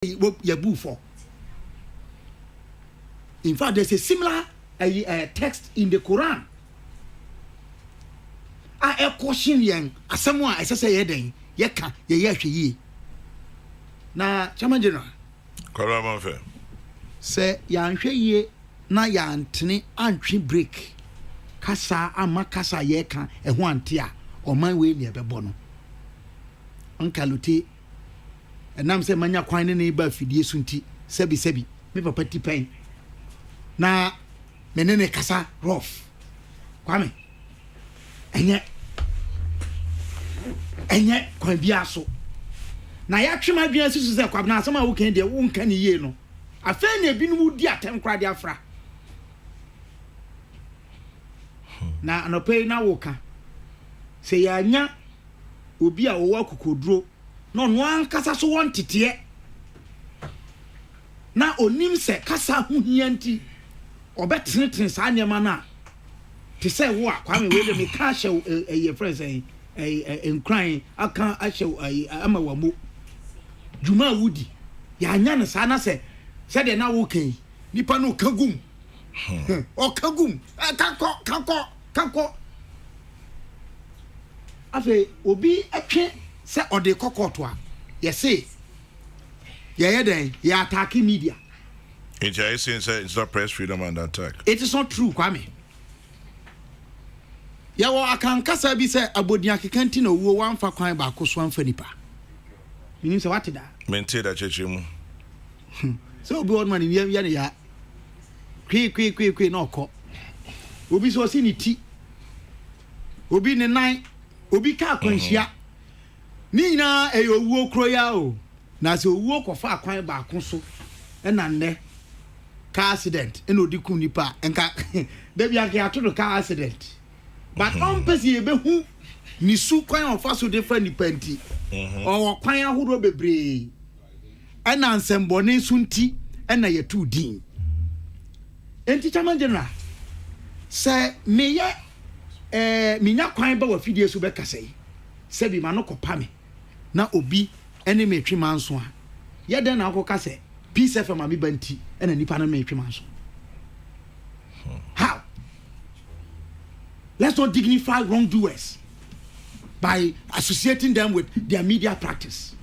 yabu for. In fact, there's a similar text in the Quran. A caution yang someone I say yeden yeka ye na Chairman General. Koramanfe. Say yanhwe ye na yantene antwe break. Kasa ama kasa yeka eho ante a oman we ne bebo no. Ankaluti enam se manya kwan ne ba fidie sunti sebi me papa ti pen. Na menene kasa rough. Kwame. Enye kwan bia so na ya twema bia susu se kwabna asema wo kan de wo nka ne ye no afa na ebinu di atem kra de afra na anope na wo ka se ya nya obi a wo akokoduro no no ankasa so won tete na onim se kasa hu hianti obetene sa nyema na te se wo a kwame we de me ka hye ye friends en crying aka ahye ama wamu juma wudi ya anya ne sa na se de na wo kan nipa no kagum o kagum kanko afi obi atwe se ode kokoto a ye say ye den ya attack media. It's not press freedom and attack. It is not true, Kwame. Yawo akankasa bi se abodian kekanti na wo wanfa kwan ba ko so anfa nipa. Meaning say what da? Maintain that church mu. So obi won man ya ya. Kwi na okọ. Obi so si ni ti. Obi ne nan, obi ka akwanhia. Ni nyina owuo kro ya o. Na se owuo kofa kwan ba ko so. E na nne car accident eno dikum nipa enka baby ake atodo car accident. But on pesi ebehu ni su kwan ofa so different nipanti o kwan ahoro bebre ena nsembone sunti ena yetu din enti Chairman General se meye minya kwan ba wa fidie so be kasai se bi ma no kopa me na obi ene metwe manso a ye den na akọ kase peace fm ami banti ena nipa na metwe manso. How? Let's not dignify wrongdoers by associating them with their media practice.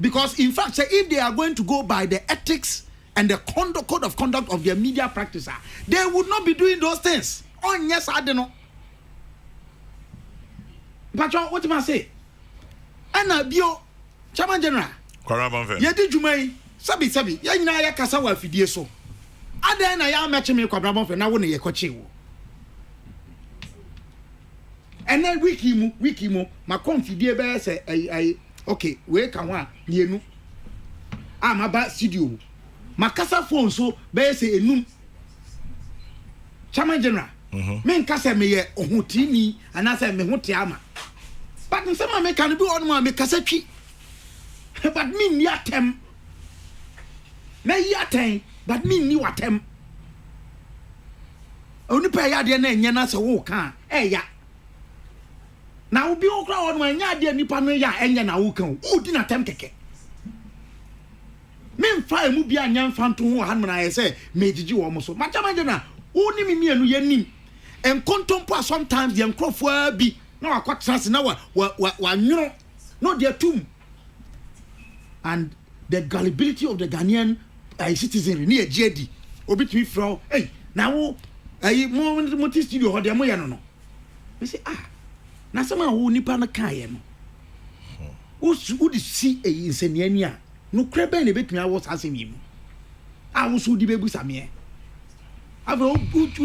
Because in fact, if they are going to go by the ethics and the code of conduct of their media practice, they would not be doing those things. Oh yes, I don't know. But what do I say? And bio, Chairman General. Yedi Jumai, Sabi, ya nyina ya kasa wa fidie so. Ada na ya meche me kwabra bonfe na wo ne ye koche wo. And then wiki mu ma confidie be say okay we kan wa nienu amaba studio makasa phone so be say enum Chairman General me nkasa me ye ohutini ana say me hote ama but nsema me kan bi onu me kasa twi but me ni atem me yi atem but me ni watem oni pa ya de na enye na say wo kan ya na obi okra won anya ade nipa no ya enye na wo kan wo di na tem keke me mfa emu bia anya mfa nto ho han na ye say mejiji wo mo so ma Chairman General wo ni mi anu ye nim enkontompo sometimes the enkrofo bi na wakwatase na wa nwuro no dey tum and the gullibility of the Ghanaian citizenry ni ejedi obi tumi fro na wo mo studio ho de mo ye no me say na sama wo nipa na kae no wo di si inseniani a no krebe na betumi awo sase mi mu wo so di bebu same ave o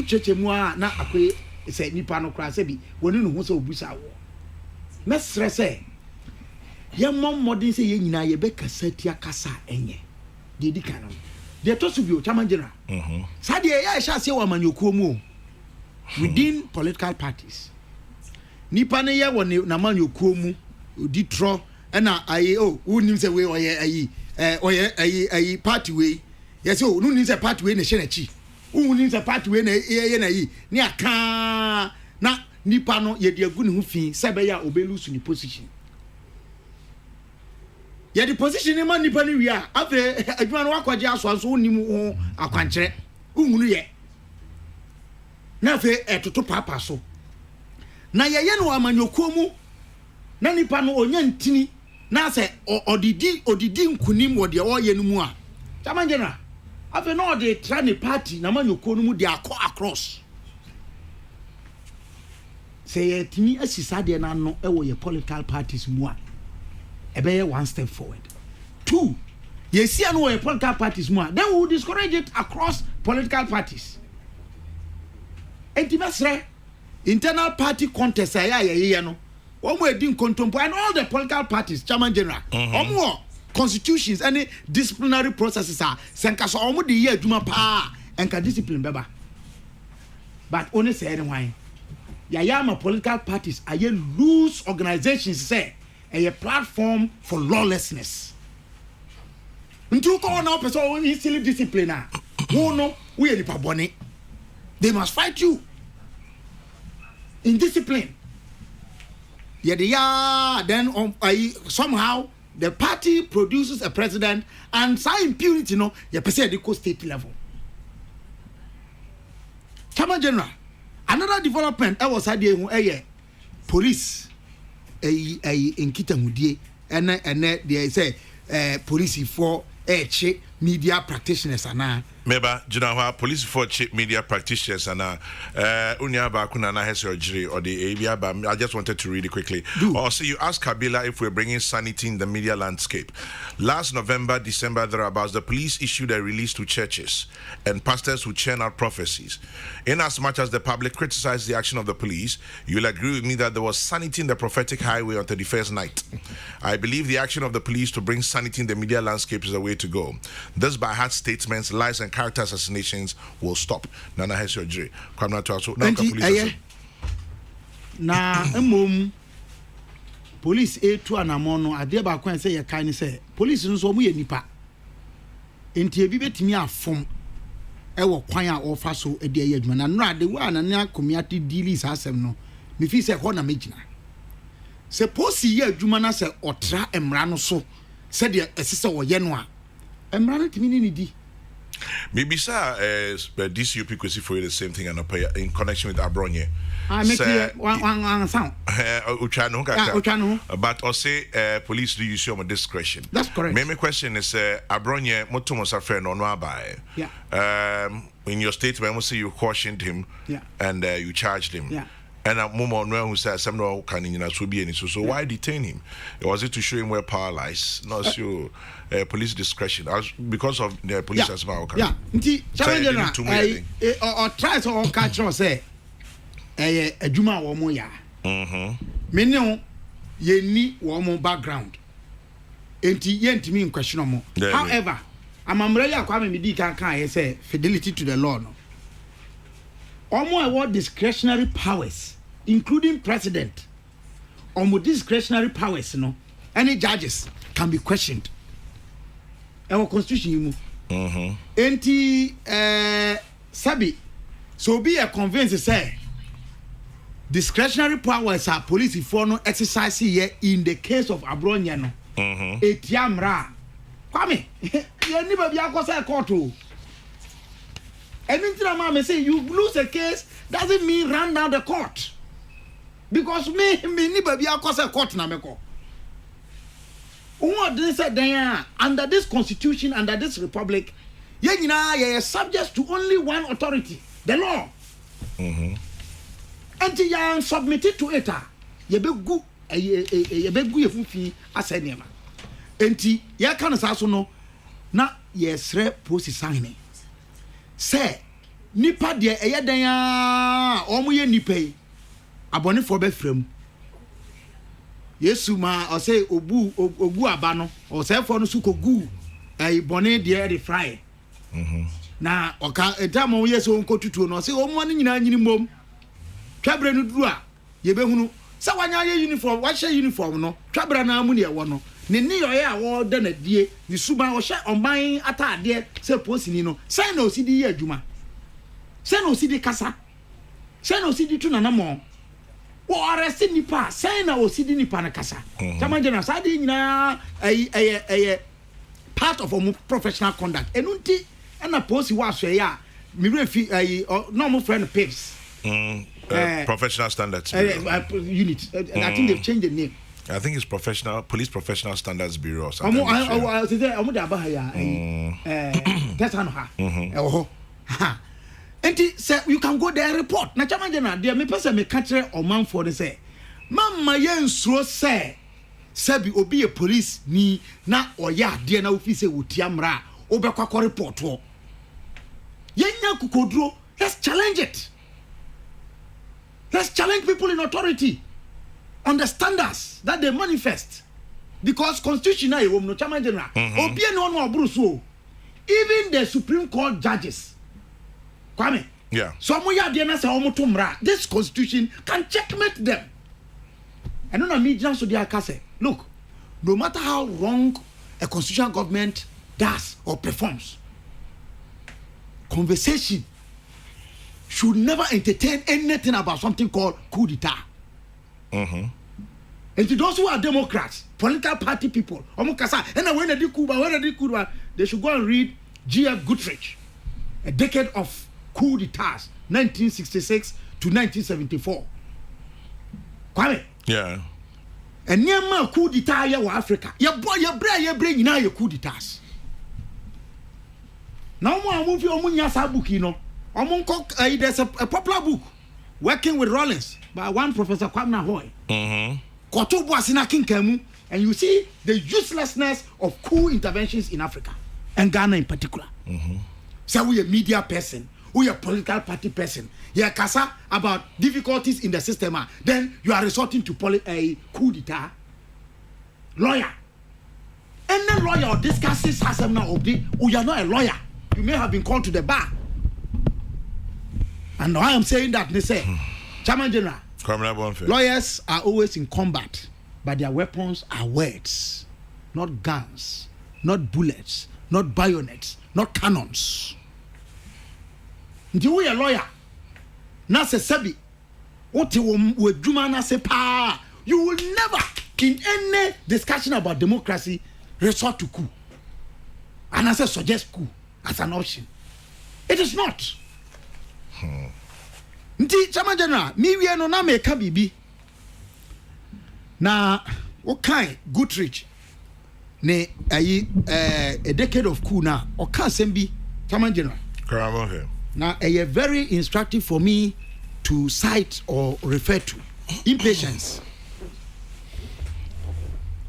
cheche mu a na akwe se nipa no kra se bi woni no ho se obusa wo mesre se ye modern se ye nyina ye be kasa tia kasa enye de di kan no de to so bi o Chairman General sa de ya sha se wa manyokuo mu within political parties nipa ne ye woni na manyokuo mu odi tro na unim se we oye party we yes o unim se party we ne hye na chi unim se party we na ye na yi ni aka na nipa no ye de agu ne ho fi se be ya obelu su ni position ya the position ni man nipa ni wi a afi adwuma no akwaje aso so nim ho akwankyere unhunu ye na afi etoto papa so na ye no amanyokuo mu na nipa no onya ntini na se odidi nkunim wo de o ye no mu a chama general afi no de trani party na amanyokuo no mu de across say yetimi asisa de na no e wo ye political parties mu a ebe one step forward. 2, you see no political parties more. Then we will discourage it across political parties. Intimacy, internal party contest, no. One way doing contemporary and all the political parties, Chairman General. Or more constitutions, any disciplinary processes are senkaso omo the year juma pa and can discipline beba. But only say why. Yama political parties are ye loose organizations say. A platform for lawlessness. Until call now person easily discipline. Who no we are the paboni. They must fight you in discipline. Then somehow the party produces a president and some impunity you perceive at the state level. Chairman General, another development I was idea police. Enkita mudie ene they say police for media practitioners ana meba jina police for media practitioners ana unya ba kuna na hese ojiri or the abia ba I just wanted to read it quickly. Or see you ask Kabila if we're bringing sanity in the media landscape. Last November, December thereabouts, the police issued a release to churches and pastors who churn out prophecies. In as much as the public criticized the action of the police, you'll agree with me that there was sanity in the prophetic highway on 31st night. I believe the action of the police to bring sanity in the media landscape is the way to go. This by heart statements, lies and character assassinations will stop. Nana has your jury. Come now to us. Na police A2 anamono ade ba kwan say ye kan say police nso omo ye nipa. Enti ebi betimi afom e wo kwan a ofa so e de adwuma na no ade wa na na community dealings asem no me fi say ho na megina. Se posi ye adwuma na say otra emra no so se de esese wo ye no a emra no timi ni di. Maybe sir, this UP could see for you the same thing and in connection with Abronye. I make one sound. But or say police do use your discretion. That's correct. My question is Abronye motumos affair no by. Yeah. In your statement, we say you cautioned him. Yeah. And you charged him. Yeah. And a moment who said some no can in so why detain him? Was it to show him where power lies? Not sure police discretion because of the police as well. Yeah, or try to catch or say a Juma or Moya. Many ye need one background. Ain't yet me questionable. However, I'm Umbrella coming with can say fidelity to the law. No. Or more award discretionary powers, including president. Or more discretionary powers, any judges can be questioned. Our constitution, Enti Sabi, so be a convinced say discretionary powers are police for no exercise here in the case of Abronyano. Etiamra, Kwame, you never be a court. Anything mama say you lose a case doesn't mean run down the court. Because me never be a court na meko. What they said there under this constitution, under this republic, ye subject to only one authority, the law. And you submitted to it. Ye be fufi asenema. Enti ye kan saso no na ye sre posi sign. Say nipa de eye dan a omo ye nipa yi abone fo be frem Yesu ma o say ogu aba no o say fo no su kogu bone de re fry na oka etamo Yesu onko tutuo no o say omo no nyina nyini mom twabre no duru a ye be hunu say wanya ye uniform wa hye uniform no twabra na amu ne wo no ne ni yoye a wo da na die ni suba wo hye oman atade say posini no say na osidi ye adwuma say na osidi kasa say na osidi tu na mo Or arrested nipa, saying I was sitting nipa na kasa. Chairman General, I didn't a part of our professional conduct. Enunti, and a post was ya. Me refi normal friend PIPS. Professional standards unit. I think they've changed the name. I think it's Police Professional Standards Bureau or something. That's and say you can go there and report. Na Chairman General, there me person me catch or man for the say. Mama yen so say be obi a police ni na oya there na ofi say utiamra obekwa report wo. Yenya kukodro, let's challenge it. Let's challenge people in authority on the standards that they manifest. Because constitution na no Chairman General. Obi no no aburu even the Supreme Court judges. Kwame. Yeah. So this constitution can checkmate them. And on me just so they say, look, no matter how wrong a constitutional government does or performs, conversation should never entertain anything about something called coup d'etat. And to those who are Democrats, political party people, they should go and read G.F. Goodrich, A Decade of Coup d'etats, 1966 to 1974. Kwame. Yeah. And near coup d'etat ya Africa. Your brain now your coup d'etats. Now more movie omunya sabuki no. There's a popular book Working with Rollins by one Professor Kwame Hoy. And you see the uselessness of coup interventions in Africa and Ghana in particular. So we a media person, we a political party person. You kasa about difficulties in the system, then you are resorting to a coup d'etat. Lawyer. Any lawyer discusses system now of you are not a lawyer. You may have been called to the bar. And I am saying that they say, Chairman General, lawyers are always in combat, but their weapons are words, not guns, not bullets, not bayonets, not cannons. Until we a lawyer, na se sebi, what you na se pa, you will never, in any discussion about democracy, resort to coup. And I say suggest coup as an option. It is not. Nti Chairman General, mi we no na meka bibi. Na okay, Goodrich ne a decade of coup na o kan sembi Chairman General. Now a very instructive for me to cite or refer to. Impatience.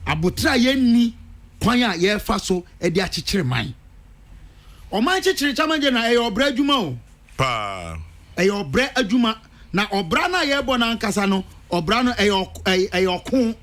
Abutra yenni kwanya ye fa so e di achichire man. O man chichire Chairman General e obra adwuma o. Pa. E obra adwuma na obra na ye bo na nkasa no obra no e okun.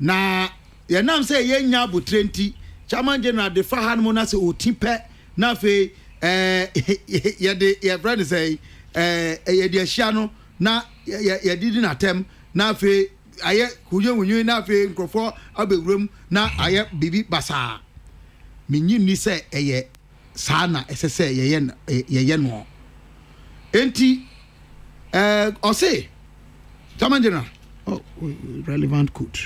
Na ye nam say ye nya abutra nti Chairman General de fa han mo na se otipe na fe ye brother say ye de ahia no na ye didi na tem na fe aye hunyu na fe nkrofo abewuram na aye bibi basa menyi ni say eye sana esese ye no enti o say Chairman General relevant code.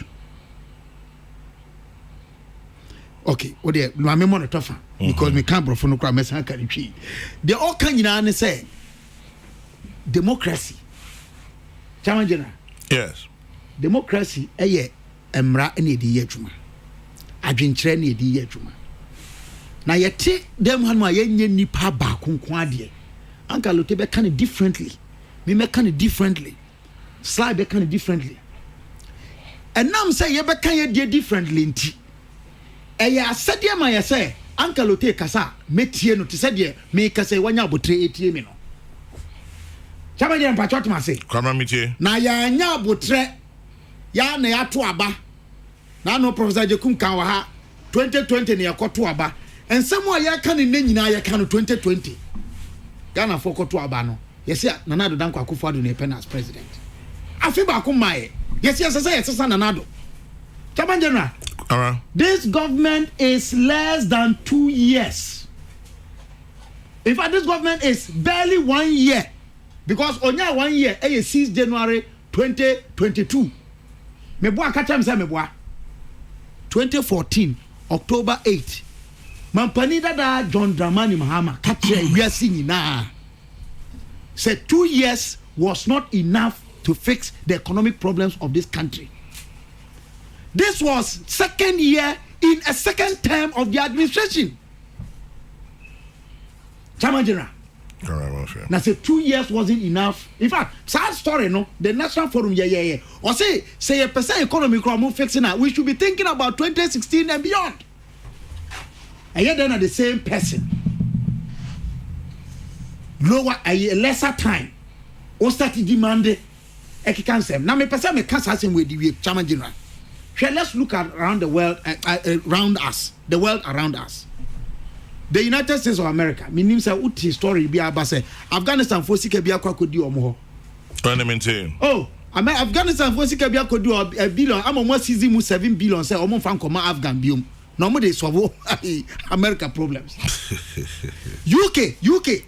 Okay, what the me monitor fa because me can't bro for no crime mess can tree. The all can you say democracy. Chairman General. Yes. Democracy emra ene di yedwuma. Adwenkyere ne di yedwuma. Na yete dem han ma yenye nipa ba konkon ade. Anka lote be kan differently. Me kan differently. Slide be kan differently. And now say ye be kan ye differently nti. Eya sadia ma ye say Uncle Lote kasa metie no te sadia me kasa wanya abotre etie me no. Chama je mpachot ma say. Kwama metie. Na ya nya abotre ya na ya to aba. Na no Professor Jekum kan wa ha 2020 ne yakoto aba. Ensem a ya kan ne nyina ya kan 2020. Ghana for koto aba no. Yes ya Nanado Danko Akufo-Addo ne pen as president. Afi ba ko mai. Yes say Nanado. Chama General. This government is less than 2 years. In fact, this government is barely 1 year because onya 1 year 6 January 2022 meboa kacha mse meboa 2014 October 8 mampani dada John Dramani Mahama kacha wiase nyina said 2 years was not enough to fix the economic problems of this country. This was second year in a second term of the administration. Chairman General. Now say 2 years wasn't enough. In fact, sad story, no. The National Forum, or say a percent economy fixing that. We should be thinking about 2016 and beyond. And yet then at the same person, lower a lesser time, or start demanding. Now me person me can't say with the Chairman General. Let's look around the world, around us, the world around us. The United States of America, meaning say uti story be about say Afghanistan for sika bia kwa kodi omo ho. Oh, Afghanistan for sika bia kodi a billion, am mo seize mu 7 billion say omo fan koma Afghan biom. No mo dey solve America problems. UK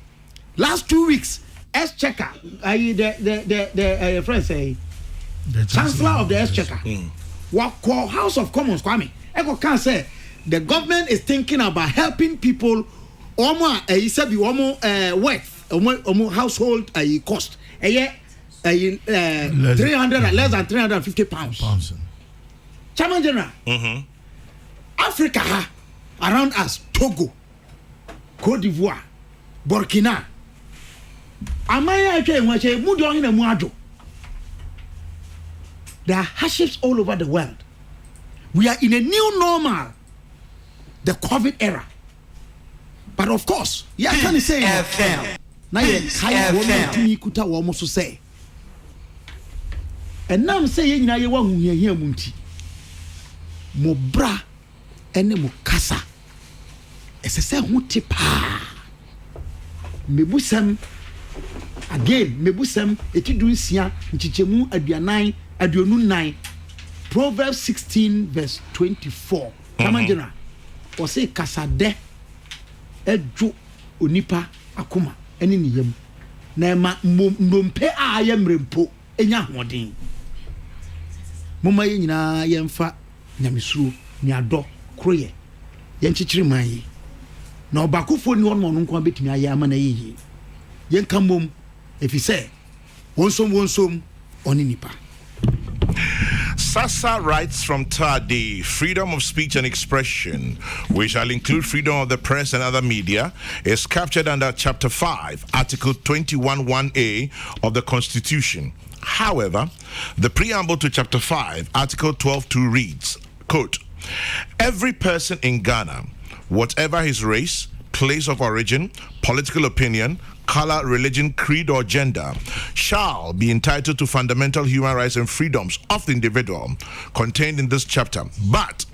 last 2 weeks exchequer the friend say the chancellor of the exchequer what call House of Commons Kwame Eko can say the government is thinking about helping people omo isabi omo worth omo household cost 300 less than 350 pounds. Chairman General, Africa around us, Togo, Cote d'Ivoire, Burkina, there are hardships all over the world. We are in a new normal, the COVID era. But of course, yeah, I can say now you kuta almost say. And now I'm saying now you want to hear munti. Mo bra ene mo kasa. Ese se huti pa. Mebusam again, mebusam etidu nsia nchichemu aduonu 9. Proverbs 16 verse 24. Kamandina o say kasa de ejo onipa akoma ene niyam na ma ndompe a yemrempo enya hoden moma ye nyina yemfa nyamesuro ni ado kroye yenchichiri man na obakofo ni won no nko betimi aye ama na yeye yenka mom efi say wonsom oni nipa. Sasa writes from Tadi, freedom of speech and expression, which shall include freedom of the press and other media, is captured under Chapter 5, Article 21(1)(a) of the Constitution. However, the preamble to Chapter 5, Article 12(2) reads, quote, every person in Ghana, whatever his race, place of origin, political opinion, color, religion, creed, or gender, shall be entitled to fundamental human rights and freedoms of the individual contained in this chapter, but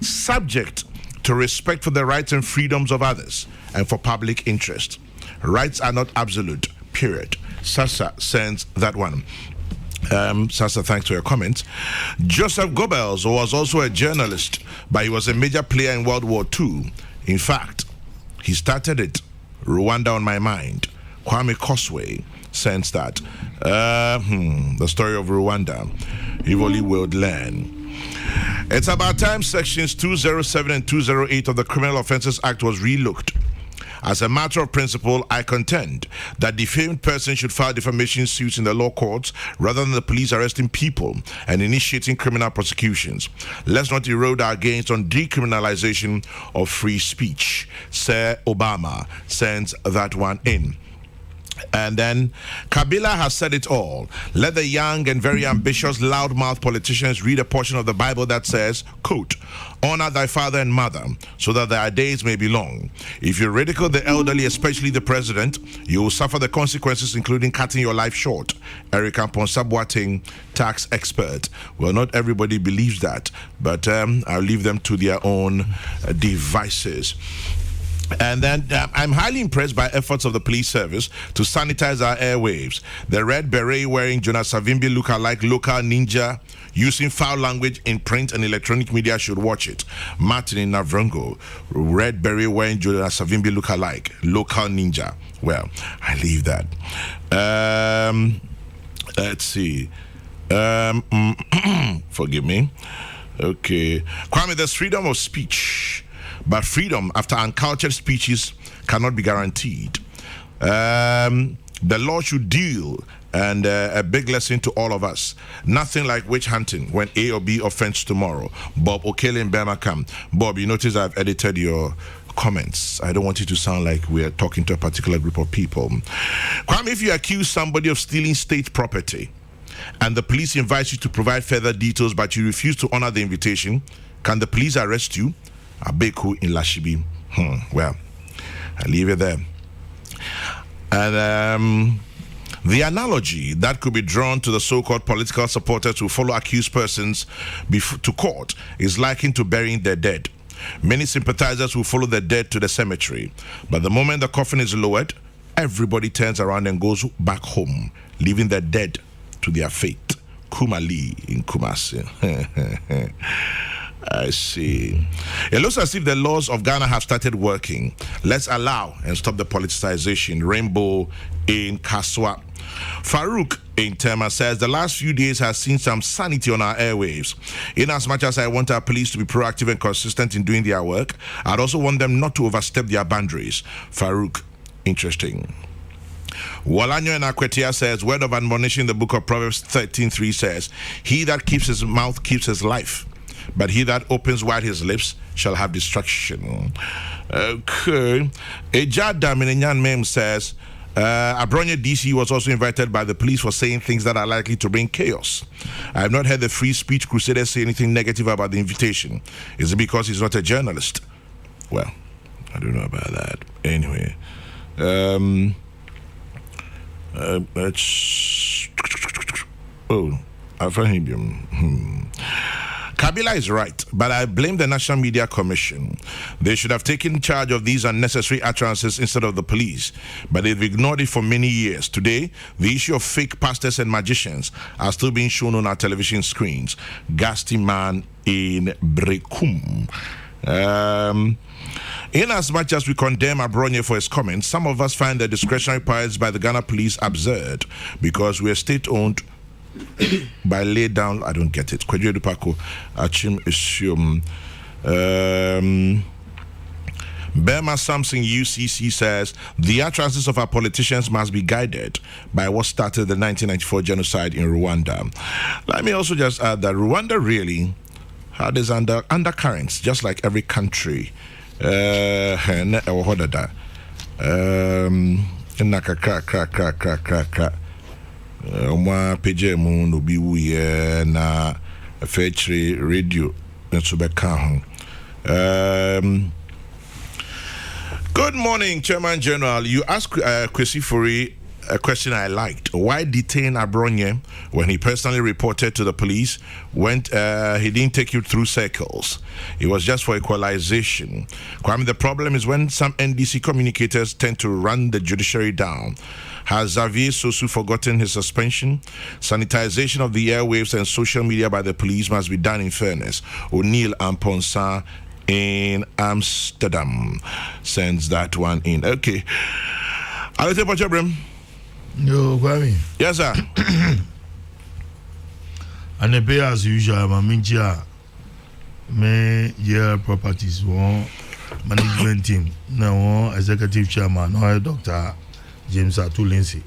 subject to respect for the rights and freedoms of others and for public interest. Rights are not absolute, period. Sasa sends that one. Sasa, thanks for your comments. Joseph Goebbels was also a journalist, but he was a major player in World War II. In fact, he started it. Rwanda on my mind. Kwame Kosway sends that. The story of Rwanda. Evilly willed land. It's about time sections 207 and 208 of the Criminal Offences Act was relooked. As a matter of principle, I contend that defamed persons should file defamation suits in the law courts rather than the police arresting people and initiating criminal prosecutions. Let's not erode our gains on decriminalization of free speech. Sir Obama sends that one in. And then Kabila has said it all. Let the young and very ambitious loudmouth politicians read a portion of the Bible that says, quote, honor thy father and mother so that their days may be long. If you ridicule the elderly, especially the president, you will suffer the consequences, including cutting your life short. Eric Amponsah-Boateng, tax expert. Well, not everybody believes that, but I'll leave them to their own devices. And then I'm highly impressed by efforts of the police service to sanitize our airwaves. The red beret wearing Jonas Savimbi look-alike local ninja using foul language in print and electronic media should watch it. Martin in Navrongo, red beret wearing Jonas Savimbi look-alike local ninja. Well, I leave that. Let's see. Forgive me. Okay. Kwame, there's freedom of speech, but freedom after uncultured speeches cannot be guaranteed. The law should deal, and a big lesson to all of us. Nothing like witch hunting when A or B offends tomorrow. Bob Okele in Birmingham. Bob, you notice I've edited your comments. I don't want it to sound like we're talking to a particular group of people. Kwame, if you accuse somebody of stealing state property and the police invite you to provide further details but you refuse to honor the invitation, can the police arrest you? Abeku in Lashibi. Well, I leave it there. And the analogy that could be drawn to the so-called political supporters who follow accused persons to court is likened to burying their dead. Many sympathizers will follow their dead to the cemetery, but the moment the coffin is lowered, everybody turns around and goes back home, leaving their dead to their fate. Kumali in Kumasi. I see. It looks as if the laws of Ghana have started working. Let's allow and stop the politicization. Rainbow in Kaswa. Farouk in Tema says the last few days has seen some sanity on our airwaves. In as much as I want our police to be proactive and consistent in doing their work, I'd also want them not to overstep their boundaries. Farouk, interesting. Walanyo and Akwetia says, word of admonition in the book of Proverbs 13:3 says, he that keeps his mouth keeps his life, but he that opens wide his lips shall have destruction. Okay. Ejada Minenyan Mem says, Abronya DC was also invited by the police for saying things that are likely to bring chaos. I have not heard the Free Speech Crusaders say anything negative about the invitation. Is it because he's not a journalist? Well, I don't know about that. Anyway, I've heard him. Kabila is right, but I blame the National Media Commission. They should have taken charge of these unnecessary utterances instead of the police, but they've ignored it for many years. Today, the issue of fake pastors and magicians are still being shown on our television screens. Gasti man in Brekum. In as much as we condemn Abronye for his comments, some of us find the discretionary powers by the Ghana police absurd because we are state-owned by lay down. I don't get it. Kwadwo Dupako Achim Ishium. Burma Samson UCC says the utterances of our politicians must be guided by what started the 1994 genocide in Rwanda. Let me also just add that Rwanda really had these undercurrents, just like every country. Oma peje mu no bi wuye na fetri radio nso beka ho. Good morning, Chairman General. You asked Kwesi Furi a question I liked. Why detain Abronye when he personally reported to the police when he didn't take you through circles? It was just for equalization. Kwame, the problem is when some NDC communicators tend to run the judiciary down. Has Xavier Sosu forgotten his suspension? Sanitization of the airwaves and social media by the police must be done in fairness. O'Neill Amponsa in Amsterdam sends that one in. Okay. I'll take your Brim. No, Kwame. Yes, sir. And I pay as usual, I'm a properties, one management team, now one executive chairman, no Dr. James Atulinsi.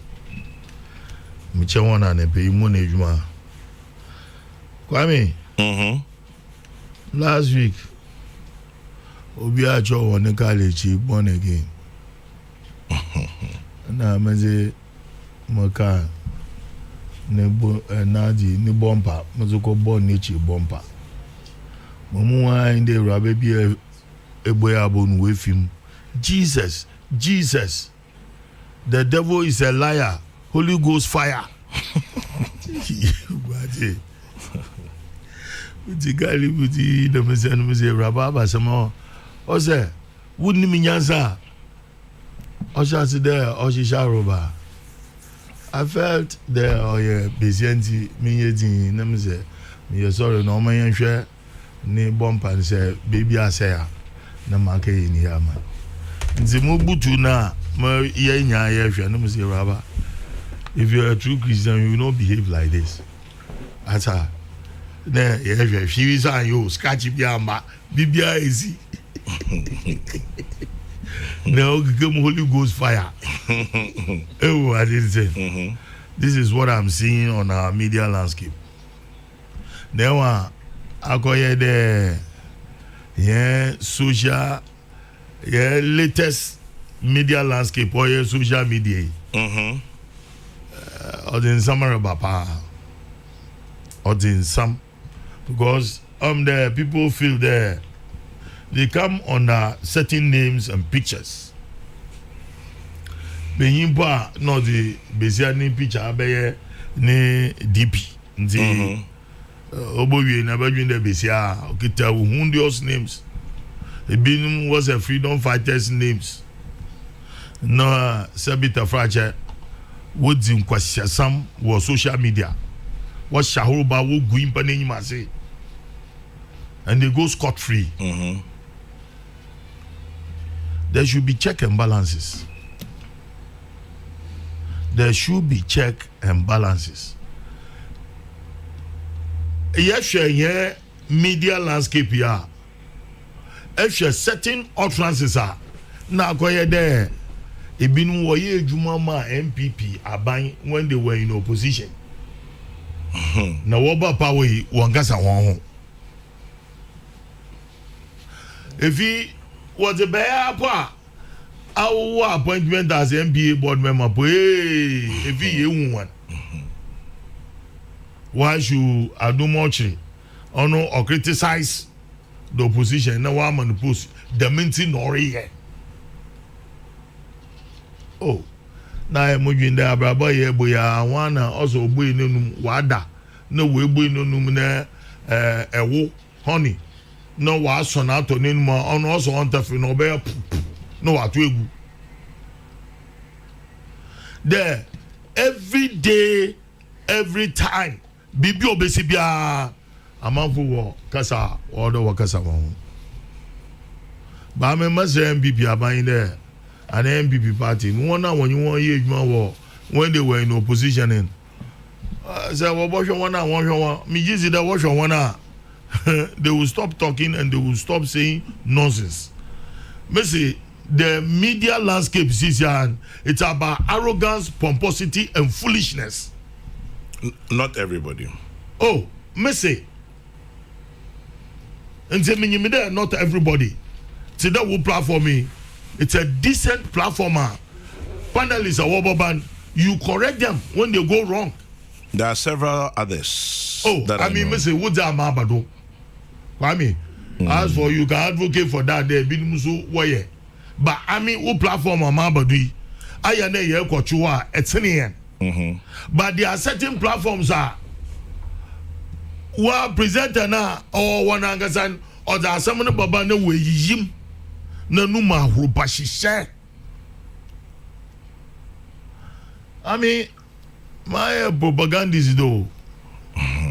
Michawana and I pay money. Kwame. Last week, Obiacho won the college, born again. Now, I'm Maka nebo nadi ni bomba mazoko bon nechi bomba mamuwa inde rabe bi eboya bonu wefim. Jesus, the devil is a liar, Holy Ghost fire. Uti gali uti the mese rababa sama ose wouldn't mean Yansa. Osha there, Oshisha Roba. I felt there, oh yeah, Besianti, me yeti, Nemse, me sorry, no man share, ne bump and say, baby, I say, no market in here, man. Nzimubutu na, me yenya yefia, no Mr. Rabba. If you're a true Christian, you will not behave like this. That's her. Then, if she is on you, scratchy Biamba, Bibia easy. Now, come Holy Ghost fire. Oh, I didn't say. This is what I'm seeing on our media landscape. Now, I go here the social, latest media landscape or social media. Or in summary, Papa, or in some, because the people feel there. They come under certain names and pictures. Behimba no the Besiani picture abeye ne DP. Nti obowie na badwin de Besia okita hundreds names. Ebinum was a freedom fighters names. No Sabita Frache woods in Kwasiasam was social media. What Shahuba wo guimpa nenyima say. And they go scot free. There should be check and balances. There should be check and balances. Yes, yeah, media landscape here. If you're certain utterances are now go there. It been woye Jumama MPP aban when they were in opposition. Now what power wangasa wan. If he was a bear, our appointment as MPA board member, if he one, why should I do much or criticize the opposition? Now I'm on the post, the minting or here. Oh, now I'm moving there, Brabba, boya, one also boy no wada, no way boy no numina, a wo, honey. No was son out on in more on also on the no bear no what we there every day, every time. Bibi obesibia amanfo kasa or the wakasa one. But I remember MPP aban there an MPP party. One when you want year war when they were in opposition in. Say well wash one me just that wash one. They will stop talking and they will stop saying nonsense. Messi, the media landscape is it's about arrogance, pomposity, and foolishness. Not everybody. Oh, Messi. And say me there, not everybody. See that will platform me. It's a decent platformer. Panelists are band. You correct them when they go wrong. There are several others. Oh, I mean, Messi, what's that mabado? I mean, as for you can advocate for that, there be musu waye. But I mean, who platform mabado? I am a year kochua etinian. But there are certain platforms are who are presenter na or one angasan or there are some of the baba no way yim no numa rupashishe. I mean, my propaganda is though.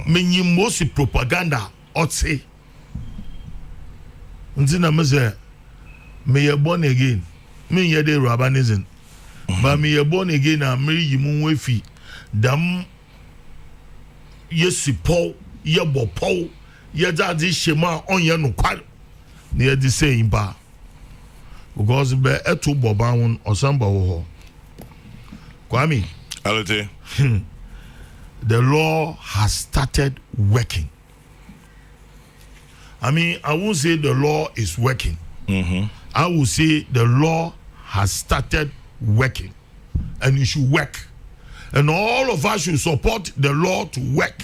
Many most propaganda ought say. Until I say, me ye born again. Me ye de rabbanism. But me ye born again and me ye munwefi. Dam ye sipo ye bopo ye daddy shema on ye no kwal. Near the same bar. Because be etu boban or samba ho. Kwame. Alute. The law has started working. I mean, I won't say the law is working. I will say the law has started working. And it should work. And all of us should support the law to work.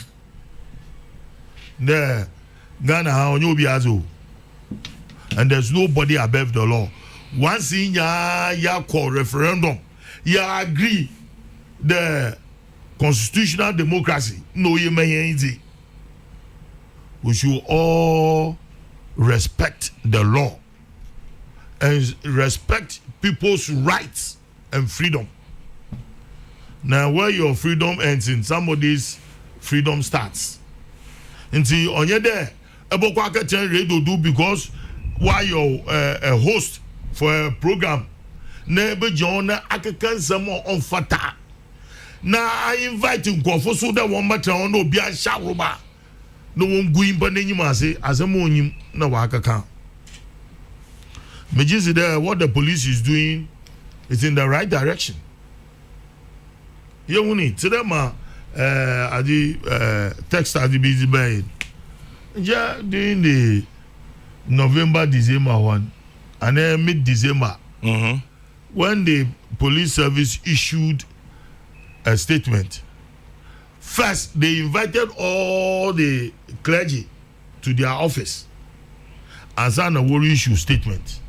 There, Ghana, and there's nobody above the law. Once in ya call referendum, ya agree the constitutional democracy. No, you may we should all respect the law and respect people's rights and freedom. Now, where your freedom ends in somebody's freedom starts. And see, on your there, Ebokwaka tell radio do because while you're a host for a program, neighbor John Akakan some more on fata. Now I invite you go for so that one matter on no be a sharuba. No one going but any massy as a moon no Akakan. Major there, what the police is doing is in the right direction. You need to them at the text at the busy bay. Yeah, during the November, December one, and then mid-December, when the police service issued a statement, first they invited all the clergy to their office and signed a war issue statement.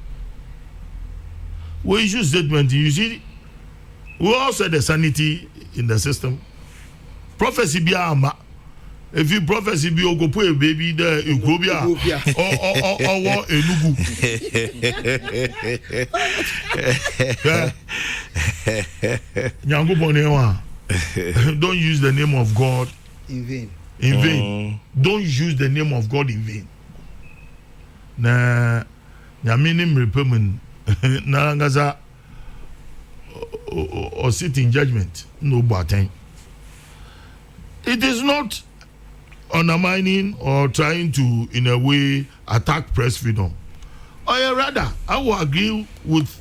We issue statement, you see, we all said the sanity in the system. Prophecy be ama. If you prophecy be ogopo a baby there Ugobia or Enugu. Nyango Bonewa. Don't use the name of God in vain. In vain. Don't use the name of God in vain. Na nyaminim repayment na ngaza or sit in judgment. No button. It is not undermining or trying to, in a way, attack press freedom. Or rather, I will agree with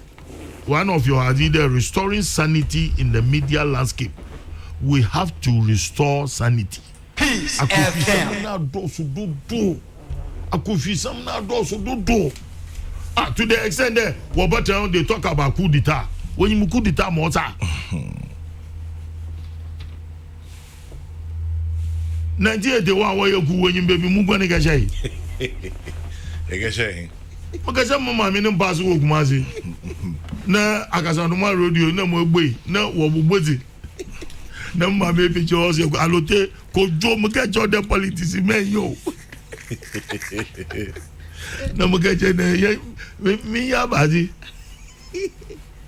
one of your ideas, restoring sanity in the media landscape. We have to restore sanity. Peace To the extent that they talk about coup d'etat. When you coup d'etat, Mota. Nigeria, the one where you go when you baby Mugani Gajay. Because I'm my minimum pass work, Mazi. Na Akasanuma radio, no more way, no wabuzi. No, my baby, Jones, Alote, Kojo, Mukajo, the politics, man, yo. No, Mukajo, me, Yabazi.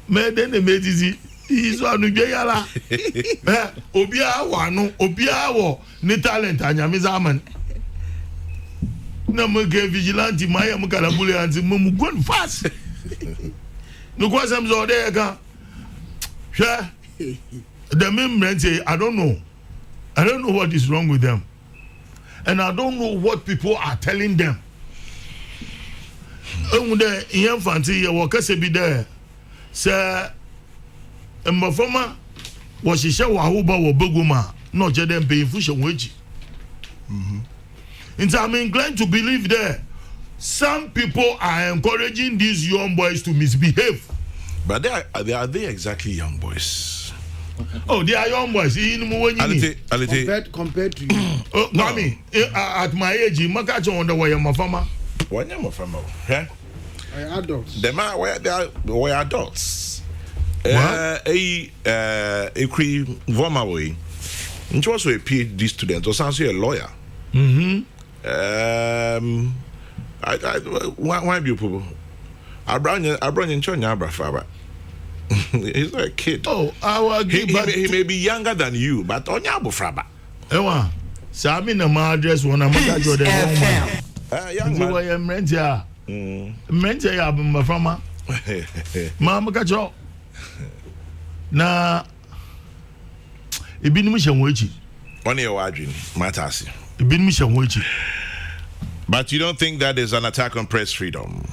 Man, then the medicine. Is one of Yala. Obia wano, Obia wo, ni talent anyamizaman. Na muke vigilante maya mukalabule anzi mumu gun fast. No kwasam zo de ka. Sure. The men say I don't know what is wrong with them. And I don't know what people are telling them. Unde yen fancy ye wo kase bi there. Say Mbafoma washisha wahuba wabeguma no jedem paying for weji. And I'm inclined to believe that some people are encouraging these young boys to misbehave. But are they exactly young boys? Oh, they are young boys. Compared to you. Mommy, at my age, Makacho wonder why I'm a farmer. Why am I farmer? Yeah? Adults. Them are where they are adults. Voma way. And also a PhD student, or also a lawyer. Why people? I brought in Chonya Brafaba. He's like a kid. Oh, I will agree, but he may be younger than you, but Onyabo Fraba. Ewa, Sami na my address when I'm young man. I am Rentia. Rentia, I'm my farmer. Mama Kacho. Na ibini mshamwechi. On your wadrin, Matasi. Ibini mshamwechi. But you don't think that is an attack on press freedom?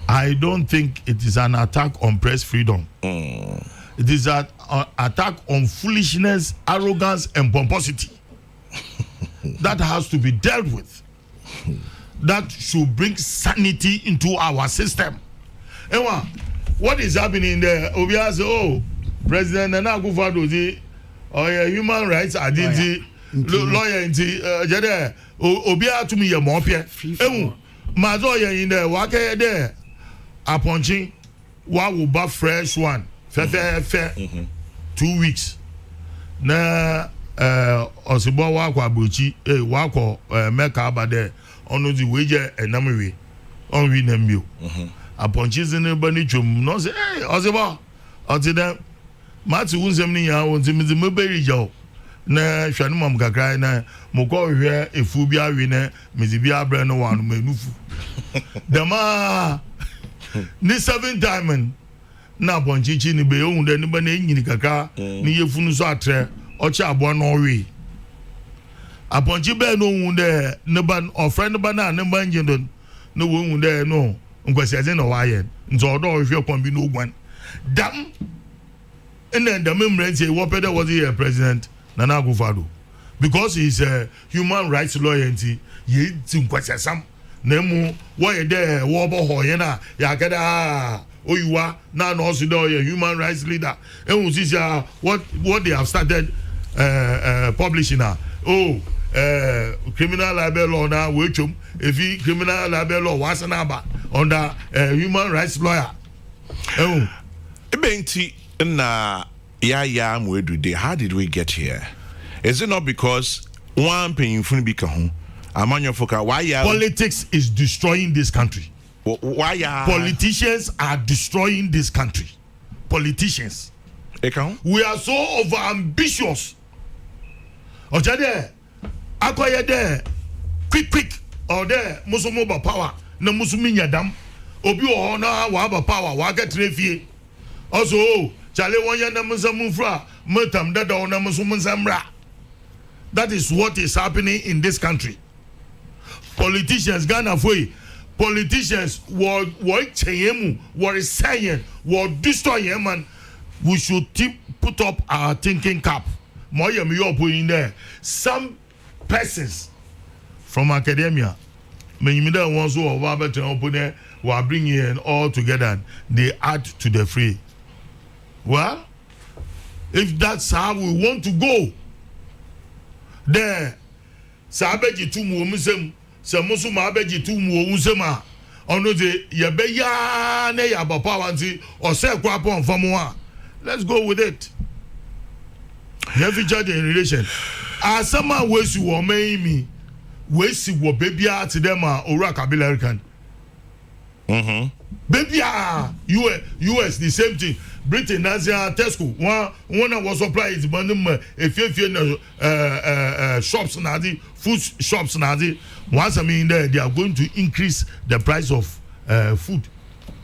I don't think it is an attack on press freedom. It is an attack on foolishness, arrogance, and pomposity. That has to be dealt with. That should bring sanity into our system. Ewa, what is happening there? Obia say, oh, President Nana Akufo-Addo, human rights identity lawyer inti jede Obia to me ye mo pie. Ewu, mazo ye in there, wake there. Aponchi, wa will buy fresh one. Fe 2 weeks. Na osibo wa kwa buchi wa ko meka aba there onu di weje enamwe on wi na mbio Aponchis in the banichum, no say, hey, Ozeba, Ozida, Matsu Winsam Nia, Muberi Joe. Na Shanum Gakrai na Moko here, a Fubia winner, Mizibia Breno one, Menufu. Dama, ni 7 diamond. Na Ponchichi ni be own the Nibane in Kaka, ni Funusatre, Ocha Bon Norway. A Ponchibe no wound there, Naban or friend Bana, Naban no wound there, no, Unquestion or Wyatt, and so although if you can be no one. Damn! And then the memory say, what better was he a president? Nana Gufado. Because he's a human rights lawyer, ye to question some. Nemu, why there, Wobble Hoyena, Yakada. Oh, you are now also a human rights leader. And this what they have started publishing now. Oh, criminal libel law now, which if he criminal libel law was an abba under human rights lawyer. Oh, Benti na ya mwedudi. How did we get here? Is it not because one paying for bikahu? Amanyo foka why politics is destroying this country. Why politicians are destroying this country. Politicians. We are so over ambitious. Ojade, akoye there, quick, or there, musumoba power, no musuminya dam, obi o na wa power, wa get refie. Also, chale wanya na musamufra, mutam dada na musumunsamra. That is what is happening in this country. Politicians, Ghana foi. Politicians were saying, were destroying, man. We should put up our thinking cap. In there. Some persons from academia, ones who are bringing in all together, they add to the free. Well, if that's how we want to go, there, Sabeji Tumu Samusu Mabeji Tumu Usema, ono de Yabeya ne Yabapawanti, or say Quapon Famua. Let's go with it. Every judge in relation. As someone ways you were me, ways you were baby out to them, or Rakabilarican. Baby, US, the same thing. Britain, Nazia, Tesco, one was supplied if you shops nazi, food shops nazi. Once I mean there, they are going to increase the price of food.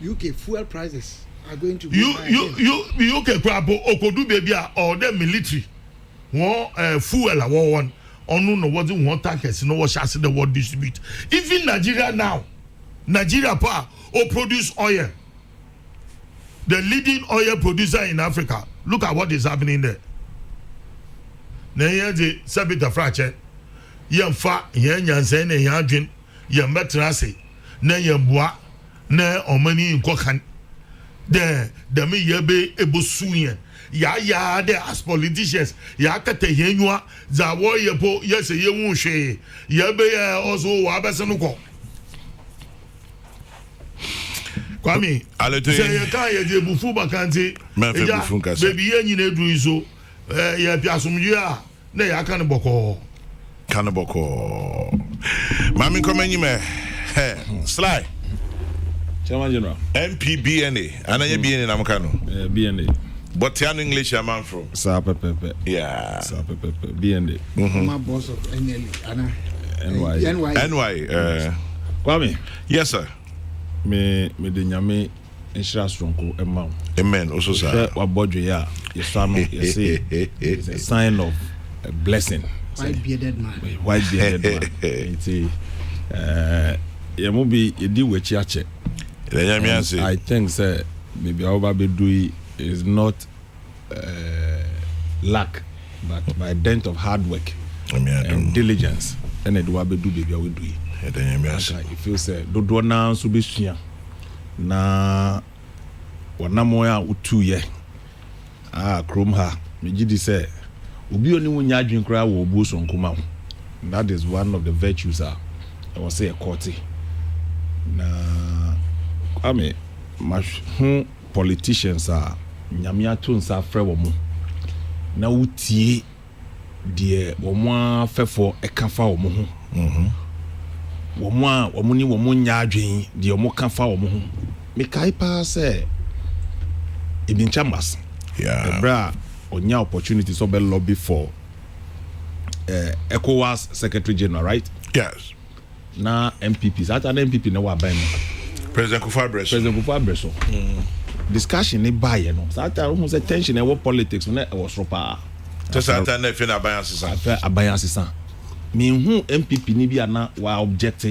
UK fuel prices are going to be UK crap okodu baby or the military. One fuel one on no wasn't one tankers, no was chassis the world distribute. Even Nigeria now, Nigeria power or produce oil. The leading oil producer in Africa. Look at what is happening there. Now the Sabita Frache. Yam fa, yan yansen, and yadrin, yam betrasi, ne yam bois, ne or money in Kokan. There, the me yabe ebusuyan. Ya, there as politicians, yakate yenua, Zawo yapo, yes, a yewunshe, yabe also wabasanuko. Kwame, say you can't get bufuba kanti, baby, you need to do so. Ya piasumia, ne yakan boko. Kanaboko. Mami Komenyime. Sly. Chairman General. MPBNA. Ananya BNA Namukano. BNA. But Tian English a man from. Sapepepe. Yeah. Sapepepe. BNA. My boss of NY. NY. Kwame. Yes, sir. Me de nyame enhira stronko emma. Amen. Also, sir. Wabodwe ya. You say it's a sign of a blessing. White bearded man. White bearded man. It's you be you do with chiache. I think sir maybe our baby is not luck, but by dint of hard work and diligence. And it will be do baby we do it. If you say do na so be sua na wana moya utu ye krom ha me gidi say obi oni wunya adwen kra wo obu so nkoma. That is one of the virtues I was say a courty na I mean politicians are nyame ato nsa frɛ wo mo na wutie de wo mo afɛfo ɛka wo mo ho wo mo a wo mo ni wo mo nya adwen de wo mo ka fa wo mo ho me kai pa say Ibn Chambers. Yeah. Bra onya opportunity so be lobby for ECOWAS Secretary General, right? Yes. Na MPPs. At an MPP na wa ban. President Kufuor. Discussion ni buy no. That time was tension e politics when e was ropa. Just at an if na abayan sisan. Me hu MPP ni bia na wa object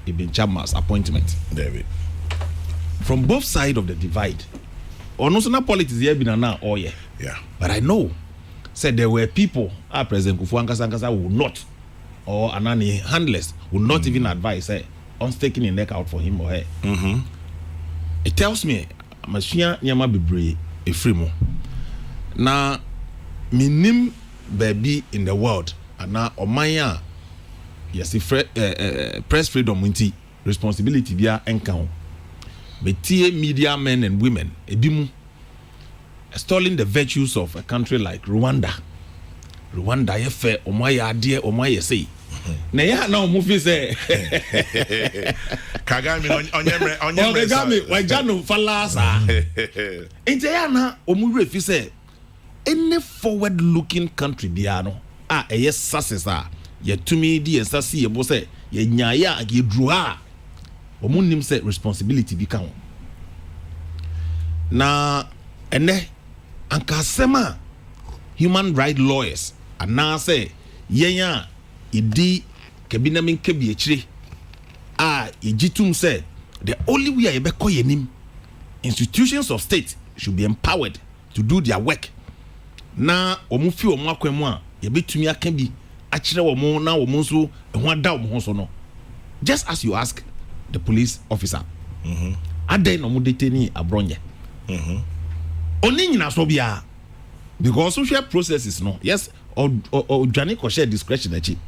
Ibn Chambers appointment. David. From both sides of the divide. Ono so na politics here be na all yeah. Yeah. But I know said there were people President Kufuor Nkasa would not, or Anani handlers would not even advise on taking a neck out for him or her. It tells me Machine Yama Bibre a free na minim baby in the world and now Omaya yes press freedom winti responsibility via encounter. But media men and women ebimu extolling the virtues of a country like Rwanda ye fe omaya ade omaya say na ya na omufi say Kagame onyemre Kagame wajano falasa ente ya na omure fi say any forward looking country bia no eye success ye tumi di ensasi ye bo say ye nyaaya ye dru omunim say responsibility bi kan na ene anka sema human rights lawyers ana say yenya idi kabinamin kabi akire ejitum say the only way you be call yenim institutions of state should be empowered to do their work na omufi omu akwemu ye betumi aka bi akire omu na omu so ehun ada omu so no just as you ask the police officer adai no mu deteni abronye oni nyina so bia because social processes no yes or Johnny ko share discretion achi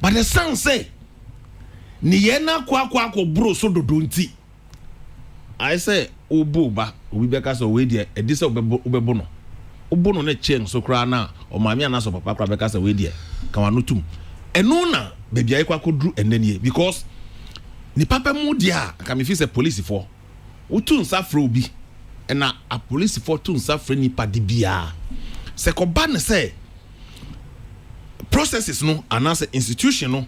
but the sound say ni yena kwa bro so dodo nti I say obo ba obi beka so we dia e dise obebo no obo no na chen so kra na o maami ana so papa kra beka so we dia kan wano tum eno na baby ai kwa kodru enenie because ni papa mu dia ka me fi say police for utun safro obi na a police for tun safro ni padi bia se ko ban say processes no and as an institution no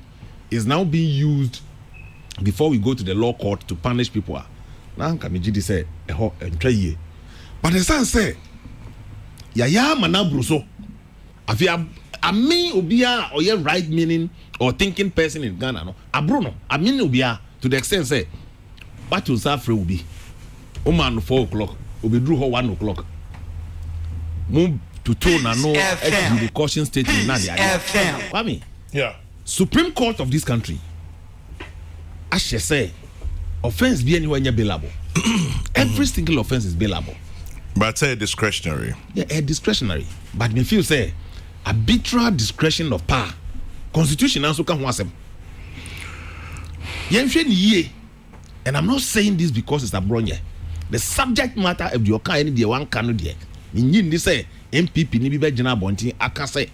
is now being used before we go to the law court to punish people. Now can me say entry but the son say yaya manabru so afia ami obia or ye right meaning or thinking person in Ghana no abruno amini obia to the extent say what to suffer will be woman 4 o'clock obi drew her 1 o'clock move to tone and no the caution statement na dia yeah Supreme Court of this country ashe say offense be anywhere bailable. Every single offense is bailable, but say discretionary. Yeah, discretionary, but me feel say arbitral discretion of power constitution also can wasem yenhwe ni ye. And I'm not saying this because it's a bronye. The subject matter of your kind the one can do in this say MPP ni be gina bontin aka say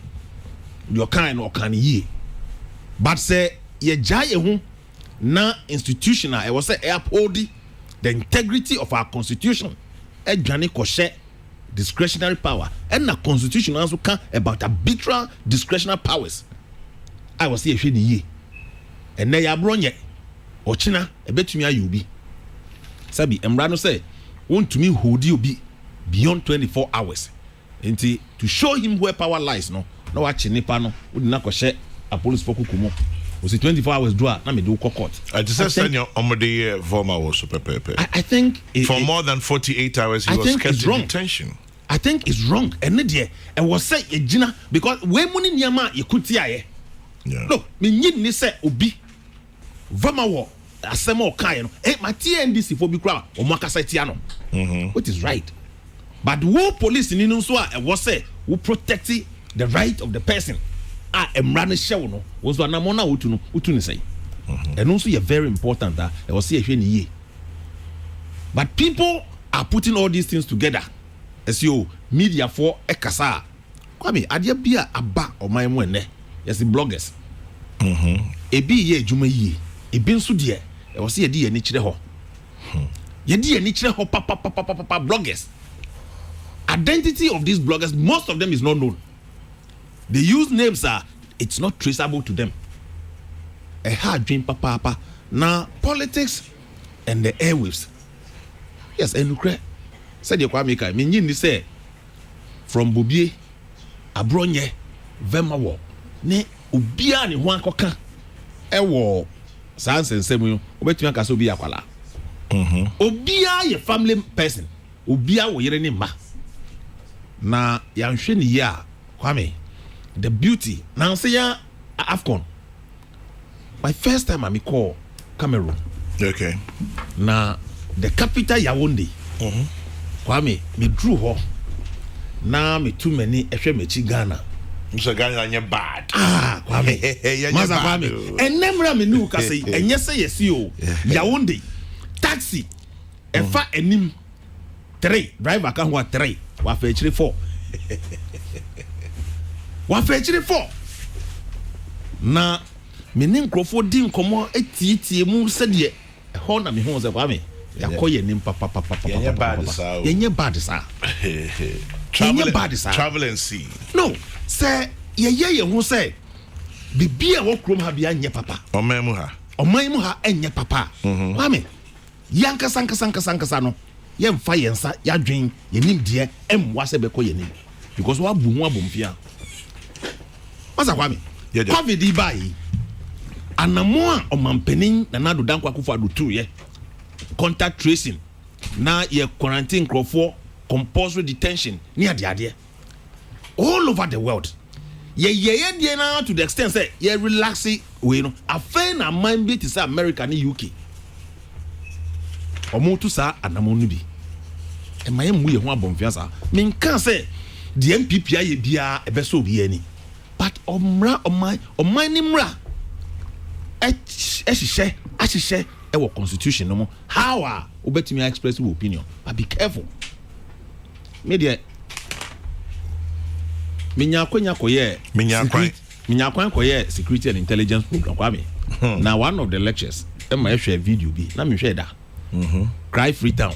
your kind or can ye but say ye jaye hu na institutional I was say uphold the integrity of our constitution e dwane ko share discretionary power and na constitution also can about arbitral discretionary powers I was say hwe ni ye and na ya bronye ochina ebetumi ayubi sabi emra no say want to me hold you be beyond 24 hours enti to show him where power lies no na wa chinipa no we na ko share a police for kukumo we say 24 hours do na me do court I just said your omode former was super pepe I think for more than 48 hours he was kept in detention. I think it's wrong and there and was say e gina because we money niama e kutia no me ni say obi vama wo asem o kan no my TNDC for bi kra o makasa tia no which is right but wo police ni no so a was say we protect the right of the person emra no hye no wo so na mo na utu ni say and also you very important that I was say ehwe ni ye but people are putting all these things together as you media for ekasa kwame ade bia aba o man mu ene yes bloggers ebi ye adwuma yi ebi nso de e wo se ye di ye ni kire ho Yedi any chere ho papa bloggers. Identity of these bloggers, most of them is not known. They use names it's not traceable to them. A hard dream papa. Now politics and the airwaves. Yes, and Ukraine said you make I mean you say from Bobie Abronye Vemawo ne ubia ni ho akoka ewo sans ensemu obetumi aka so bi akwala obia ye family person obia wo yere ni ma na ya nhwe ni ya kwame the beauty now say ya AFCON my first time I call Cameroon. Okay. Na the capital Yaoundé. Kwame me drew ho. Na me too many ehwe mechi Ghana. Mr. Ghana anya bad. Kwame. Maza Kwame. Enemra me nu ka say enye say yesi o. Yaoundé. Taxi. Efa enim 3 driver kan ho 3 wa fa chire 4. Wa fa chire 4. Na meni nkrofo di nkomo etietie mu sede ho na me ho ze kwame yakoye nim papa yenye bad sa travel and see no say ye ho say bibia wo krom ha bia nye papa oman mu ha enye papa kwame yanka sanka no ye mfa yensa ya dwen ye nim de emwa se be koye nim because wa bu ho abomfia masa kwame covid bai anamoa omanpenin na nado danko akufo adutu ye contact tracing na ye quarantine crofo compulsory detention ni ade all over the world ye na to the extent say ye relaxing we no afei na man bi ti say America ni UK omotu sa anamo no bi e maye mu ye ho abomfia sa men kan say the MPP aye bia e be so bi ani but omra oman ni mra ahihye ewo constitution no mo how obetimi express your opinion but be careful media minya kwan koye security and intelligence program kwame now one of the lectures my share video bi na me share da Cry Freetown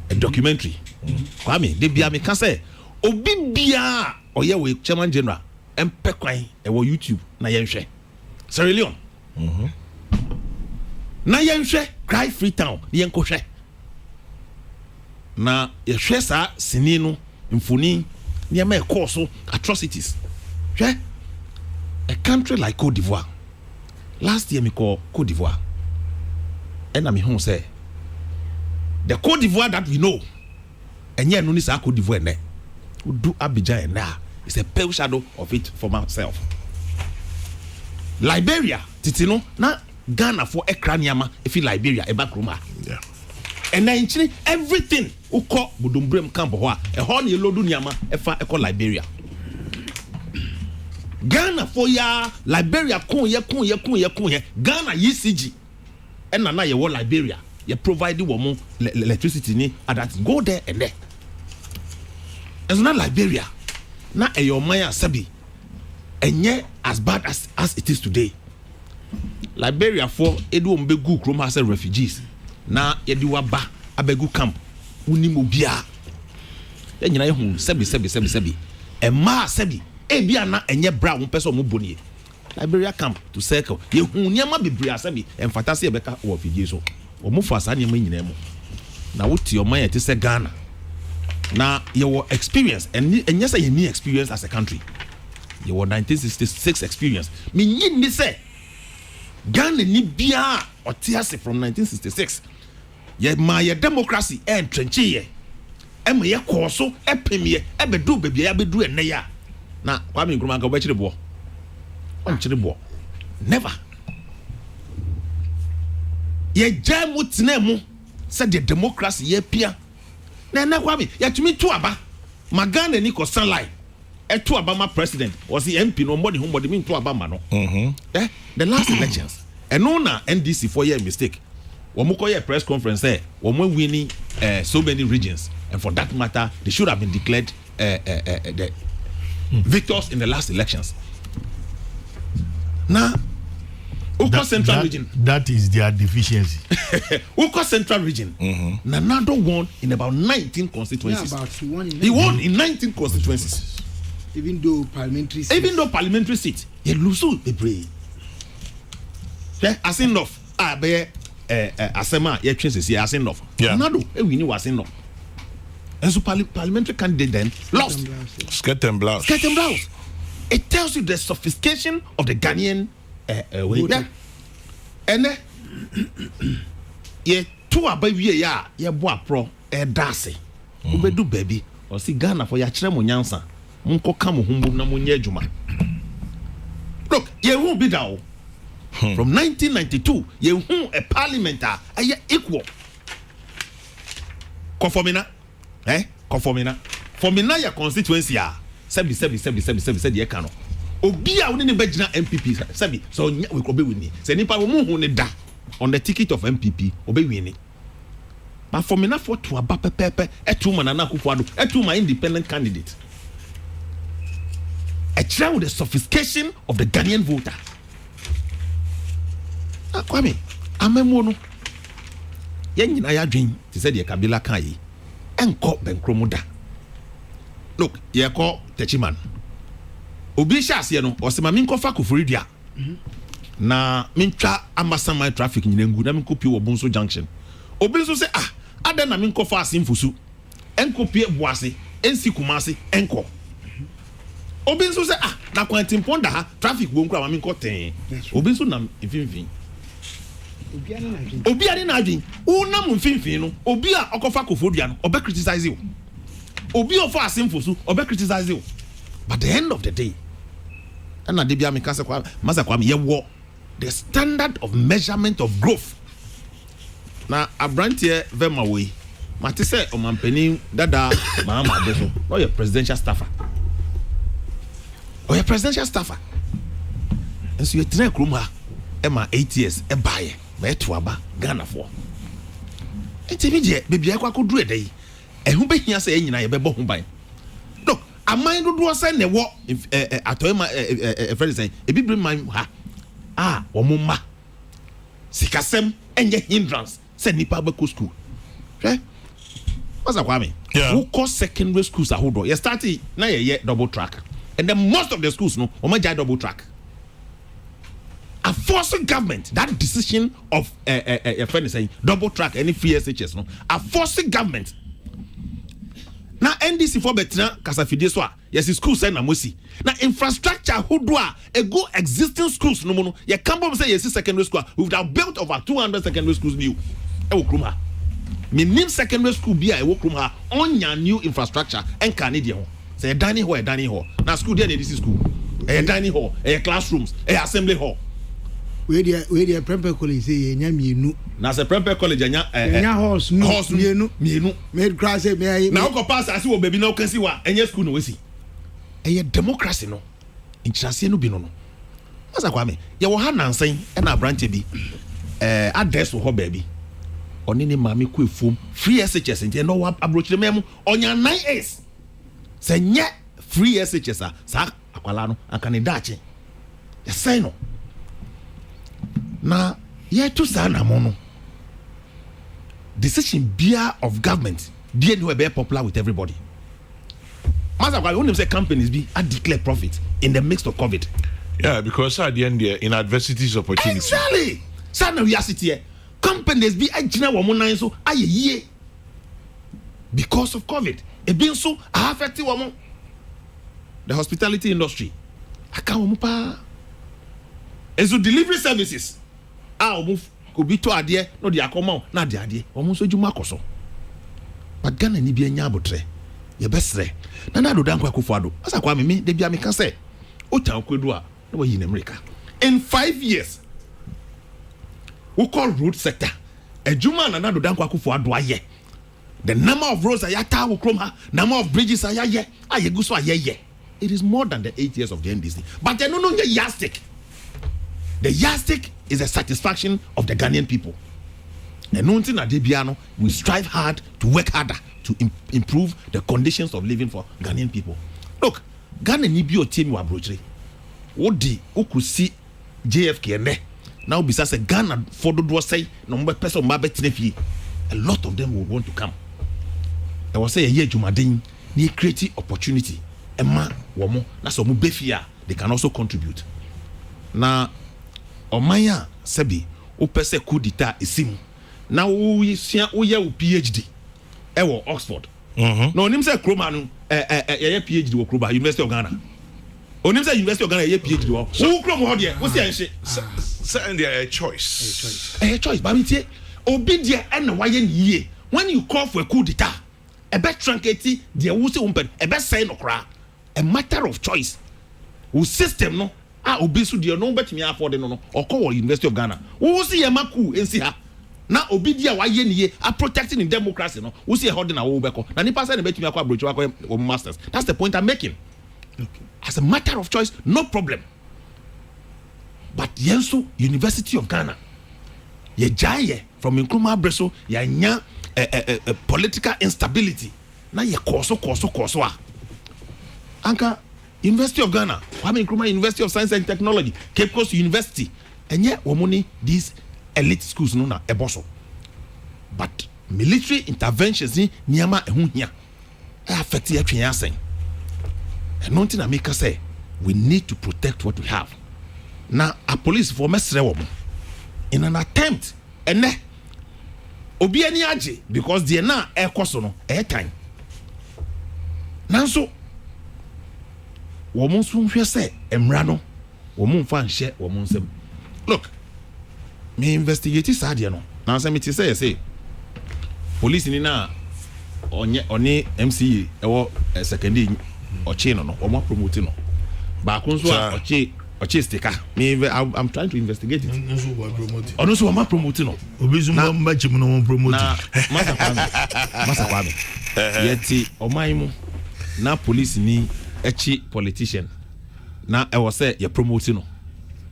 a documentary kwame de bia me kan say obi bia oye we chairman general empe kwan ewo YouTube na yenhwe Sierra Leone na yenhwe Cry Freetown yenkohwe na yehwe sa sini no mfoni ne ma ekoso atrocities hwe a country like Cote d'Ivoire last year me call Cote d'Ivoire and me home say the Cote d'Ivoire that we know enye no ni sa Cote d'Ivoire ne do Abidjan na it's a pale shadow of it former self. Liberia titino na Ghana for ekraniama if Liberia e back room yeah and then everything uko budumbrem camp ho a ho na elodu niama efa eko Liberia Ghana for ya Liberia kun ye Ghana ECG and na ye wo Liberia ye provide wo electricity ni that go there and there it's not Liberia na eyomaya sabi enye as bad as it is today. Liberia for edu ombegu krom as refugees na yedi waba abegu camp unimo bia enyina ye hu sebi ema sebi ebia na enye bra won person mo bonie Liberia camp to circle ye hu niama bebre asebi emfatase e beka wo fidie so wo mo fa sa niama nyina mu na woti oman ye te se Ghana na your experience and yes I need experience as a country your 1966 experience me ni say Ghana ni bia otiase from 1966 ye ma ye democracy entrenche ye e ma ye koso epemie e bedu bebia ya bedu enne ya na Kwame Nkrumah ka obechire bo on chire bo never ye jamu tinemu said the democracy ye pia na Kwame ya tumi to aba magana ni ko sunlight e to aba ma president was the MP no money home body mean to aba ma no the last elections and no na NDC for year mistake womo koye press conference there womo winning so many regions and for that matter they should have been declared the victors in the last elections. Now Uko Central Region. That is their deficiency. Uko Central Region. Nanado won in about 19 constituencies. Yeah, about one he won in 19 constituencies. Even though parliamentary seats, he lose the brave. As enough. Asema, ye chances here as enough. Nanado, we knew was enough. And so parliamentary candidate then lost. Skirt and blouse. It tells you the sophistication of the Ghanaian way. Yeah. And ye two abawie ya ye boa pro dase. Ubedu baby or see Ghana for ya chere mo nyansa. Munko ka mo humbu na mo nye adwuma. Look, ye won't be down. From 1992, ye won a parliament equal. Conformina. Conformina your constituency 77 ye kano. Obi a woni ne begina MPP sabi so we ko be wini. Se nipa wo mu hu ne da on the ticket of MPP obe wini. But for me na for to aba pepepe etu ma Nana Akufo-Addo etu ma independent candidate. A try with the sophistication of the Ghanaian voter. Kwame amemo no ye nyina ya dwen ti se de Kabila kan yi enko benkromo da. Look, ye call Techiman. Obi shase no osema minkofa Koforidua. Na mincha ambasama traffic nyinengu na minkopi wo Bonso junction. Obi so say ada na minkofa asimfusu. Enkopie Boase, ensi Kumasi, enko. Obi so say na kwantimponda ha traffic wo nkura ma minko ten. Obi so na mfimfin. Obi ani na adwin. Una mfimfin no. Obi a okofa Koforidua no, obe criticize you. Obi of us infosu obe criticize you. But at the end of the day, and Adibia Mikasa Mazakwami ye war the standard of measurement of growth. Now a branch here vema way. Mati say omampeni dada mama beso. No your presidential staffer. Or your presidential staffer. And so you train kruma Emma 8 years e baye. Be tuaba Ghana for. Enti baby akwa ko dru edai. Ehun be hia say enyina ye bebo ho ban. Look, aman do say ne wo atoyema friend say e bi bring man ha omumma sikasem enye hindrance say nipa be school. Okay? What's Kwame? Who call secondary schools ahodo. You start na ye double track. And then most of the schools no o jai double track. A forcing government that decision of a friend saying double track any free SHS no a forcing government. Now NDC for betina kasafide so yes school say na mosi na infrastructure hodua a go existing schools no no ye can say yes secondary school we've built over 200 secondary schools new e wo krum ha minim secondary school bia e wo krum ha onya new infrastructure en Canada ho say dining hall na school there na this school dining hall classrooms assembly hall we dey Prempeh College say nya mienu na se Prempeh College nya horse mienu me cry say me na go pass as wo baby na can see wa enye school no we see democracy no intrase no bi no asa kwa me ye wo ha nansan na branch bi address wo ho baby oni ni mami ku efom free SHS nti no wa abrochire mem onya 9s se nye free SHS sa akwala no akane dache ye say no na ye to sana mono decision beer of government dey no be popular with everybody. Master, why when say companies be declare profit in the midst of COVID? Yeah, because at the end there in adversity is opportunity. Exactly. Sana we are sitting here. Companies be agina wo mo so aye because of COVID. E bin so affect wo mo. The hospitality industry. Aka wo mo pa. Ezo delivery services. Omo obi to ade no de akoma na de ade. Omo so djuma koso. But Ghana ni bi anya abotre. Ye besre. Na do dankwa Akufo-Addo. Asa kwa me de bia me ka say. O tan kwedu a na wayi in America. In 5 years. We call road sector. Ejuma na do dankwa Akufo-Addo aye. The number of roads ayata wo krom ha, number of bridges ayaye, ayegu so ayeye. It is more than the 8 years of the NDC. But they no yardstick. The yardstick is a satisfaction of the Ghanaian people. And nothing at Debiano, we strive hard to work harder to improve the conditions of living for Ghanaian people. Look, Ghana ni bi o team wa brochre. Odi okusi JFK ne now besides a Ghana for the do say no more person a lot of them will want to come. I was say a year Jumadin need create opportunity. Emma womo na so mo befia they can also contribute. Na omanya sebi o pese coup d'etat isim. Na wo sia wo ye PhD e wo Oxford. No onim say Kroma no ye PhD wo Kroba University of Ghana. Onim say University of Ghana ye PhD wo. Wo Kroma ho de wo say enhye. Say there a choice. A choice ba mi tie obi de e na waye niye. When you call for a coup d'etat a bet truncate the wusi umped a bet say no cra a matter of choice who system no obi so de no bet me afford no or call University of Ghana wo see ya maku ensi ha na obi dia waye niye a protecting in democracy no wo see holding na wo beko na nipa say na bet me akwa broach akwa masters. That's the point I'm making. Okay. As a matter of choice, no problem. But yenso University of Ghana ye jaye from Nkrumah Breso ya nya political instability na ye koso anka University of Ghana Kwame Nkrumah University of Science and Technology Cape Coast University enye womuni these elite schools no na eboso but military interventions ni niama ehun hia affect ya twen asen and nothing na make us say we need to protect what we have. Now a police for mesre wo in an attempt ene obi ani age because the na ekoso no time nanso wo mo so hwe se emra no wo mo mfa nhye wo mo nsem. Look, me investigate sadia no na say me ti say police ni na onye MCA ewo secondary oche no wo mo promote no ba ko nso oche sticker me I'm trying to investigate it. Nso wo promote ono so wo ma promote no obi so ma chim no promote masa kwame yeti oman mu na police ni echi politician na e was say you promote no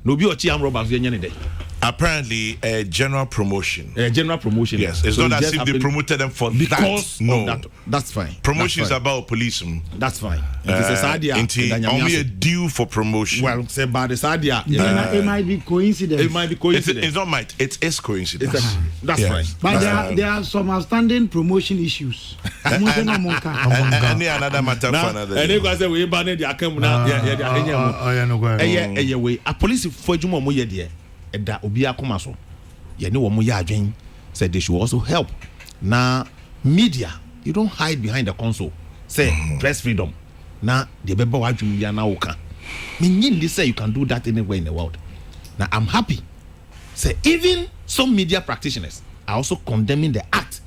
obi ochi am robbers ye nyane dey. Apparently a general promotion. Yes, it's so not as if they promoted them for because that. No, that, that's fine. Promotion is about policemen. That's fine. It is a sadia. Only a due for promotion. Well, say by the sadia. It might be coincidence. It's not might. It is coincidence. That's fine. But there are some outstanding promotion issues. Any another matter for another. And they go say we ban the account now. A police for Juma mo ye there. Eda obi akoma so ye ne wo mo ya adwen said they should also help. Now media, you don't hide behind the console. Say press freedom. Now the beba wadwum bia na wo ka. Me say you can do that anywhere in the world. Now I'm happy. Say even some media practitioners are also condemning the act.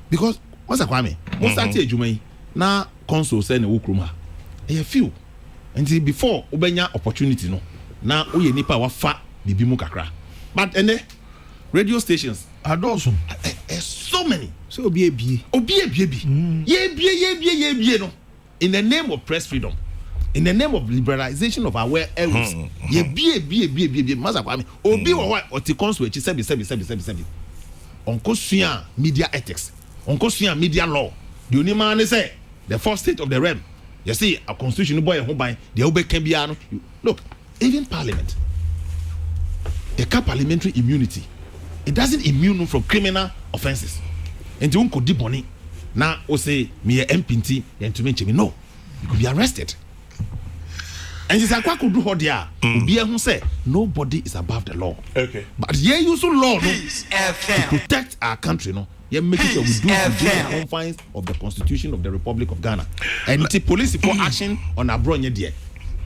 Because what's Kwame? Most ati adwuma yi na console say na wo kroma. E few. Until before ubenya opportunity no. Na oye nipa wa fa bibi mu kakra. But radio stations are awesome. So many. So obi ebie. Ye no. In the name of press freedom, in the name of liberalization of our airwaves, ye bie Maza Kwame. Obi wa oti konso echi sebi. Onko sua media ethics. Onko sua media law. The only man say the first state of the realm. You see a constitution boy who by the obe can be no. Look, even parliament. The parliamentary immunity, it doesn't immune from criminal offenses. And you could deep on it. Now, or say me MPT and to mention me, no, you could be arrested. And this aqua could do what they are. Be who say nobody is above the law. Okay. But yeah, you so law to protect our country, no. Yeah, make sure we do the confines of the Constitution of the Republic of Ghana. And the police for action on our brother there.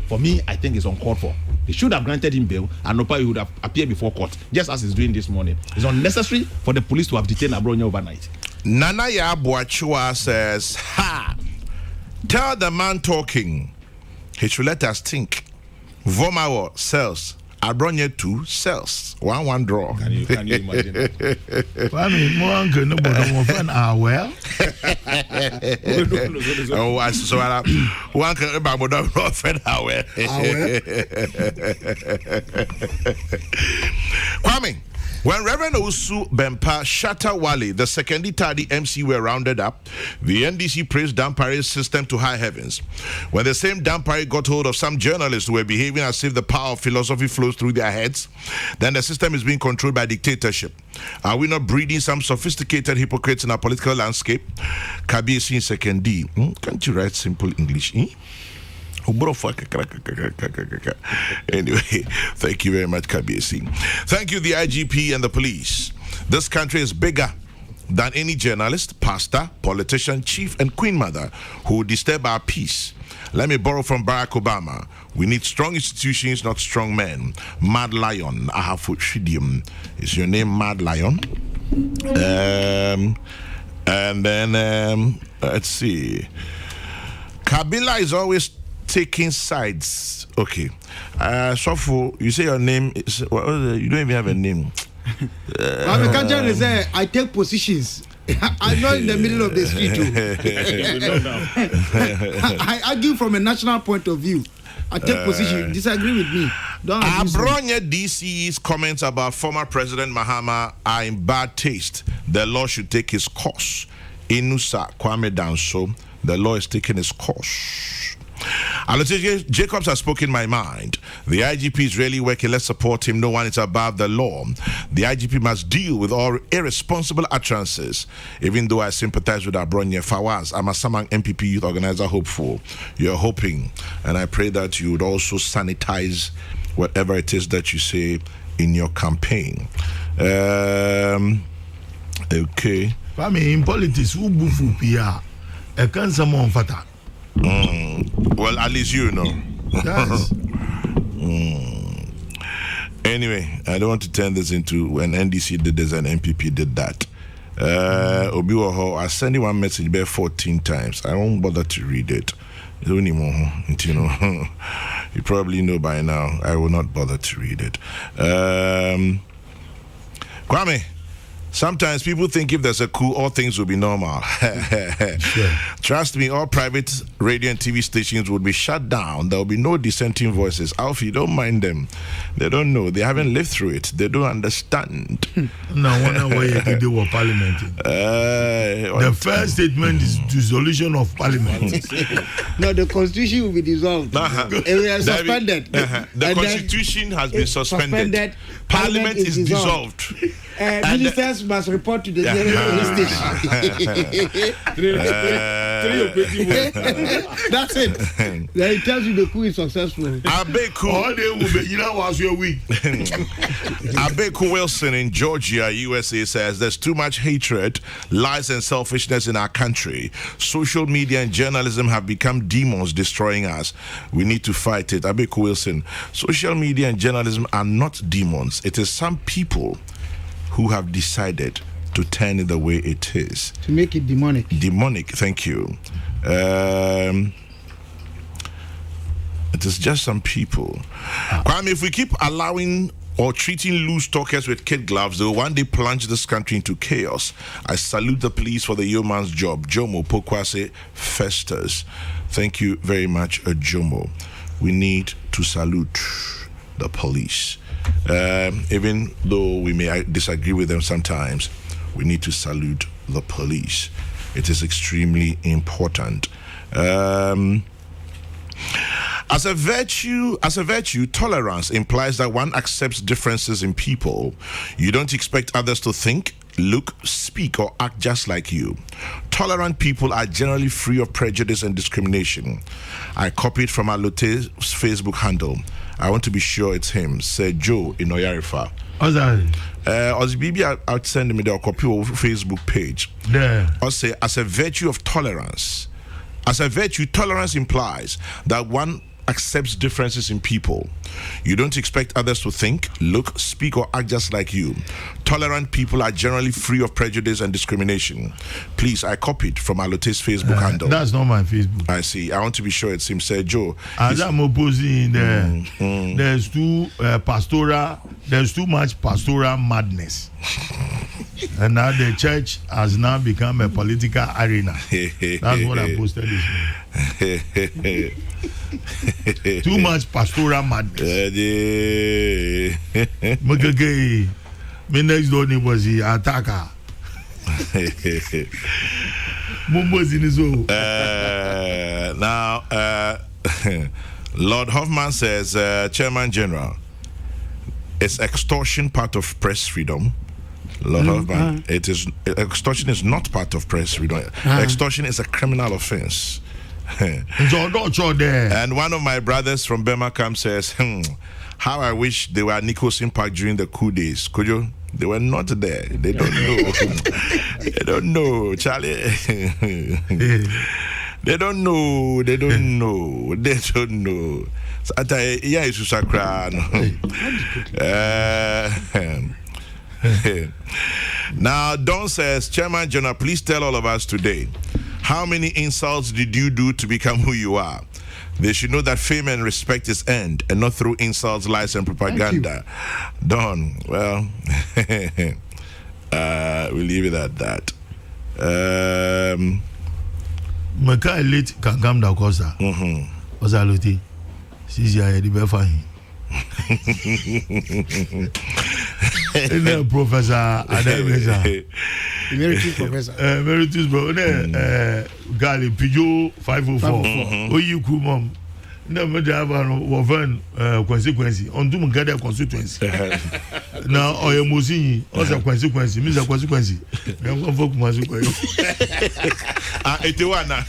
For me, I think it's uncalled for. They should have granted him bail and no he would have appeared before court, just as he's doing this morning. It's unnecessary for the police to have detained Abronya overnight. Nana Yabuachua says, ha! Tell the man talking, he should let us think. Vomawo sells. Abronya 2 sells. 1-1 draw. Can you imagine? I mean, more good no friend well. Oh, I saw one can about no friend well. Kwame, When Reverend Osu Bempa Shatta Wale, the second Itadi MC, were rounded up, the NDC praised Dampare's system to high heavens. When the same Dampare got hold of some journalists who were behaving as if the power of philosophy flows through their heads, then the system is being controlled by dictatorship. Are we not breeding some sophisticated hypocrites in our political landscape? Kabiesi in second D. Can't you write simple English? Anyway, thank you very much, Kabiesi. Thank you, the IGP and the police. This country is bigger than any journalist, pastor, politician, chief, and queen mother who disturb our peace. Let me borrow from Barack Obama. We need strong institutions, not strong men. Mad Lion, Ahafushidium. Is your name Mad Lion? And then, let's see. Kabila is always taking sides. Okay. Sofu, you say your name is, you don't even have a name. I take positions. I'm not in the middle of the street. I argue from a national point of view. I take position. Disagree with me. Don't Abronya DC's comments about former President Mahama are in bad taste. The law should take its course. Inusa Kwame Danso, the law is taking its course. Alote Jacobs has spoken my mind. The IGP is really working. Let's support him. No one is above the law. The IGP must deal with all irresponsible utterances. Even though I sympathize with Abronya Fawaz, I'm a Samang MPP youth organizer hopeful. You're hoping, and I pray that you would also sanitize whatever it is that you say in your campaign. Okay. I mean, in politics, who bufu PR? I can't someone fata. Well, at least you know. Yes. Anyway, I don't want to turn this into when NDC did this and MPP did that. Obiwaho, I sent you one message there 14 times. I won't bother to read it. You know, you probably know by now. I will not bother to read it. Kwame. Sometimes people think if there's a coup, all things will be normal. Sure. Trust me, all private radio and TV stations would be shut down. There will be no dissenting voices. Alfie, don't mind them. They don't know. They haven't lived through it. They don't understand. No wonder why you do with parliament. The first statement is dissolution of parliament. No, the constitution will be dissolved. We are suspended. The constitution has been suspended. Parliament is dissolved. Ministers must report to the police station. That's it. Then it tells you the coup is successful. Abeku Wilson in Georgia, USA says there's too much hatred, lies, and selfishness in our country. Social media and journalism have become demons destroying us. We need to fight it. Abeku Wilson, social media and journalism are not demons. It is some people who have decided to turn it the way it is. To make it demonic. Demonic, thank you. It is just some people. Kwame, if we keep allowing or treating loose talkers with kid gloves, they will one day plunge this country into chaos. I salute the police for the yeoman's job. Jomo Pokwase Festus. Thank you very much, Jomo. We need to salute the police. Even though we may disagree with them sometimes, we need to salute the police. It is extremely important. As a virtue, tolerance implies that one accepts differences in people. You don't expect others to think, look, speak, or act just like you. Tolerant people are generally free of prejudice and discrimination. I copied from Alote's Facebook handle. I want to be sure it's him. Say Joe in Oyarifa. What's that? Bibi, I'll send me the copy of Facebook page. Yeah. I'll say, as a virtue of tolerance, tolerance implies that one accepts differences in people. You don't expect others to think, look, speak, or act just like you. Tolerant people are generally free of prejudice and discrimination. Please, I copied from Alote's Facebook handle. That's not my Facebook. I see. I want to be sure it's him. Say Joe. As I'm opposing there, there's too much pastoral madness. And now the church has now become a political arena. That's what I posted this morning. Too much pastoral madness. My next door neighbor was the attacker. Mumbo's in his own. Now, Lord Hoffman says, Chairman General, is extortion part of press freedom? Lord Hoffman, extortion is not part of press freedom. Extortion is a criminal offense. And one of my brothers from Birmingham says, how I wish they were at Nicholson Park during the coup days. Could you? They were not there. They don't know. They don't know, Charlie. They don't know. They don't know. They don't know. Yeah, it's Now, Don says, Chairman General, please tell all of us today, how many insults did you do to become who you are? They should know that fame and respect is earned and not through insults, lies, and propaganda. Don, well, we'll leave it at that. Makai late can come down, Costa. Was I lucky? She's here, the Befine. Professor Emeritus professor. Emeritus bro. Gali Pijo 504. Oh, you cool mom. No matter what consequence on to gather constituency. Now I am Mosini, also consequence, Mr. Consequence. I'm going for consequence. 81 now.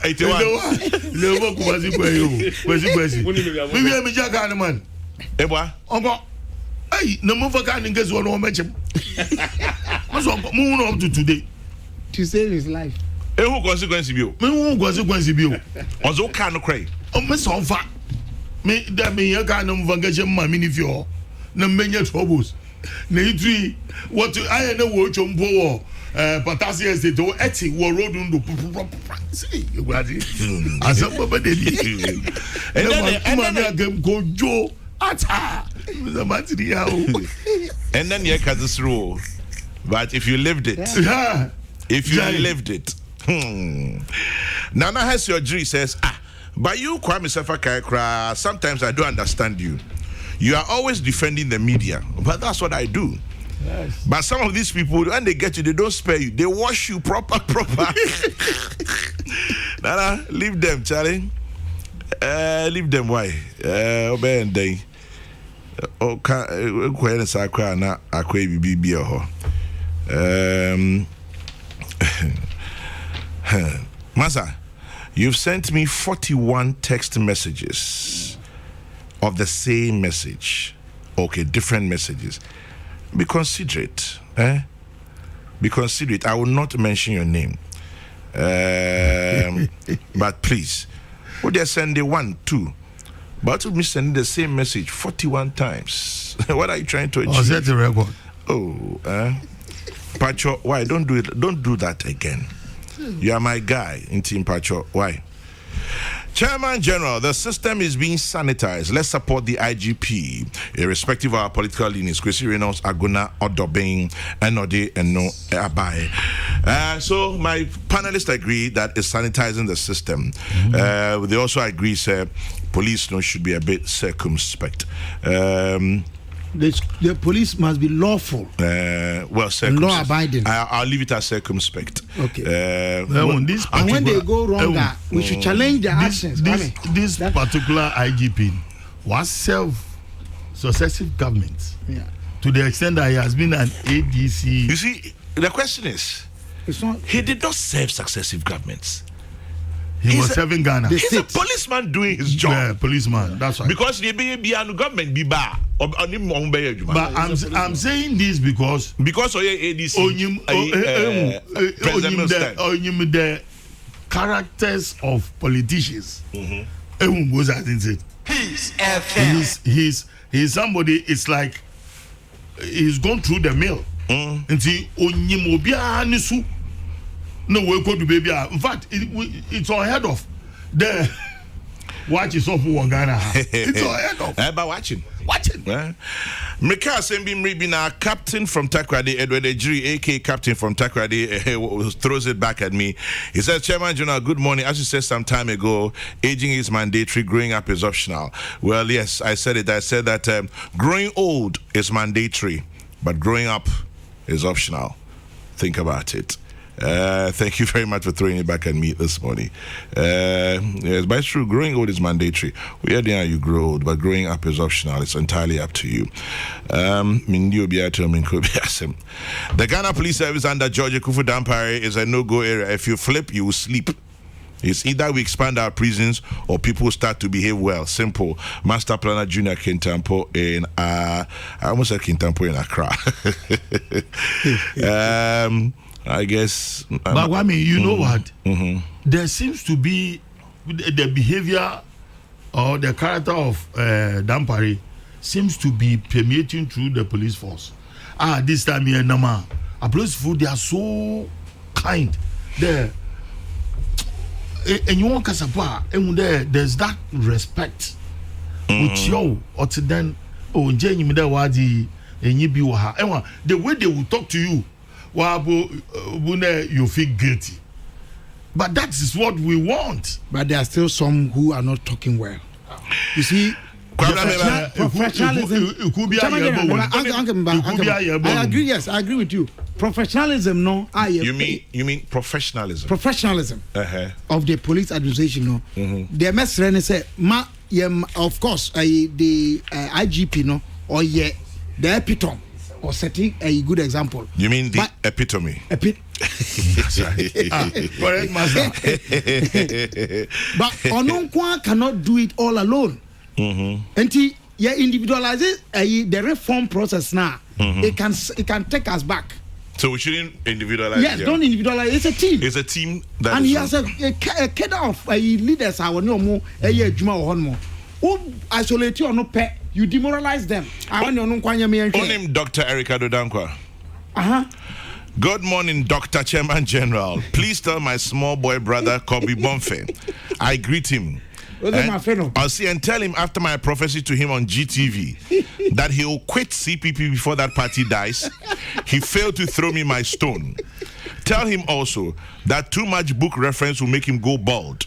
81. The work consequence. Maybe I'm a jack man. Eba. Hey, no more for canning guess one or mention. What's moon up to today? To save his life. Who consequence you? Who consequence you? Also, can't cry. Oh, Miss Onfa. Me that me a kind of vangation, my mini fuel. No many troubles. Nay, what I know what you poor. Potassium state or Etsy war road on the see you got it. As a baby. And then I can go Joe. The material. And then you can this rule. But if you lived it, if you lived it, Nana has your jury says, but you, Kwame Sefa, sometimes I don't understand you. You are always defending the media, but that's what I do. Yes. But some of these people, when they get you, they don't spare you. They wash you proper. Nana, leave them, Charlie. Leave them. Why? Obey and they. Oh, can't say na akwe bibi ho. Masa, you've sent me 41 text messages of the same message. Okay, different messages. Be considerate, Be considerate. I will not mention your name, but please, would they send the 1, 2? But me sending the same message 41 times. What are you trying to achieve? Oh, set the record. Oh, Pacho, why don't do it? Don't do that again. You are my guy in Team Pacho. Why? Chairman General, the system is being sanitized. Let's support the IGP, irrespective of our political leanings. Kwesi Reynolds, Aguna, Odobeng, Enode, and No Abai. So my panelists agree that it's sanitizing the system. They also agree, sir, police should be a bit circumspect. The police must be lawful. Well, law abiding. I'll leave it as circumspect. Okay. And when they go wrong, we should challenge their actions. This particular IGP was successive governments. Yeah. To the extent that he has been an ADC. You see, the question is, he did not serve successive governments. He was serving Ghana. He's a policeman doing his job. Yeah, policeman. That's right. Because the government be bad. But I'm saying this because of your ADC. The characters of politicians. He's somebody. It's like he's gone through the mill. No, we go to baby. In fact, it's unheard of. The watch is off for Ghana. It's unheard of. About watching. Mika Sembimribina, captain from Takrady, Edward Ejiri, AK captain from Takrady, throws it back at me. He says, Chairman General, good morning. As you said some time ago, aging is mandatory, growing up is optional. Well, yes, I said it. I said that growing old is mandatory. but growing up is optional. Think about it. Thank you very much for throwing it back at me this morning. Yes, but it's true. Growing old is mandatory. We are there, you grow old, but growing up is optional. It's entirely up to you. The Ghana Police Service under George Kufu Dampare is a no-go area. If you flip, you will sleep. It's either we expand our prisons or people start to behave well. Simple. Master Planner Junior Kintampo in I almost said Kintampo in Accra. I guess. But I mean, you know what? There seems to be the behavior or the character of Dampare seems to be permeating through the police force. This time here, Nama, a police force, they are so kind. There, and you want Kasapa, and there's that respect. With you, or to then, Jenny Midawadi, and you be the way they will talk to you. You feel guilty, but that is what we want. But there are still some who are not talking well. You see, professionalism. I agree. Yes, I agree with you. Professionalism, no. You mean professionalism? Professionalism of the police administration, no. The message say, of course, the IGP, no, or the epitome. Or setting a good example. You mean the epitome? Correct, master. But Ononkwa cannot do it all alone. And he individualizes the reform process now. It can take us back. So we shouldn't individualize. Yes, don't individualize. It's a team. It's a team that. And he has a cadre of leaders. Our no more Juma or more. Who isolate you or no pet. You demoralize them. Name Dr. Erika Dodankwa. Good morning, Dr. Chairman General. Please tell my small boy brother, Kobe Bonfe. I greet him. I'll see and tell him after my prophecy to him on GTV that he'll quit CPP before that party dies. He failed to throw me my stone. Tell him also that too much book reference will make him go bald.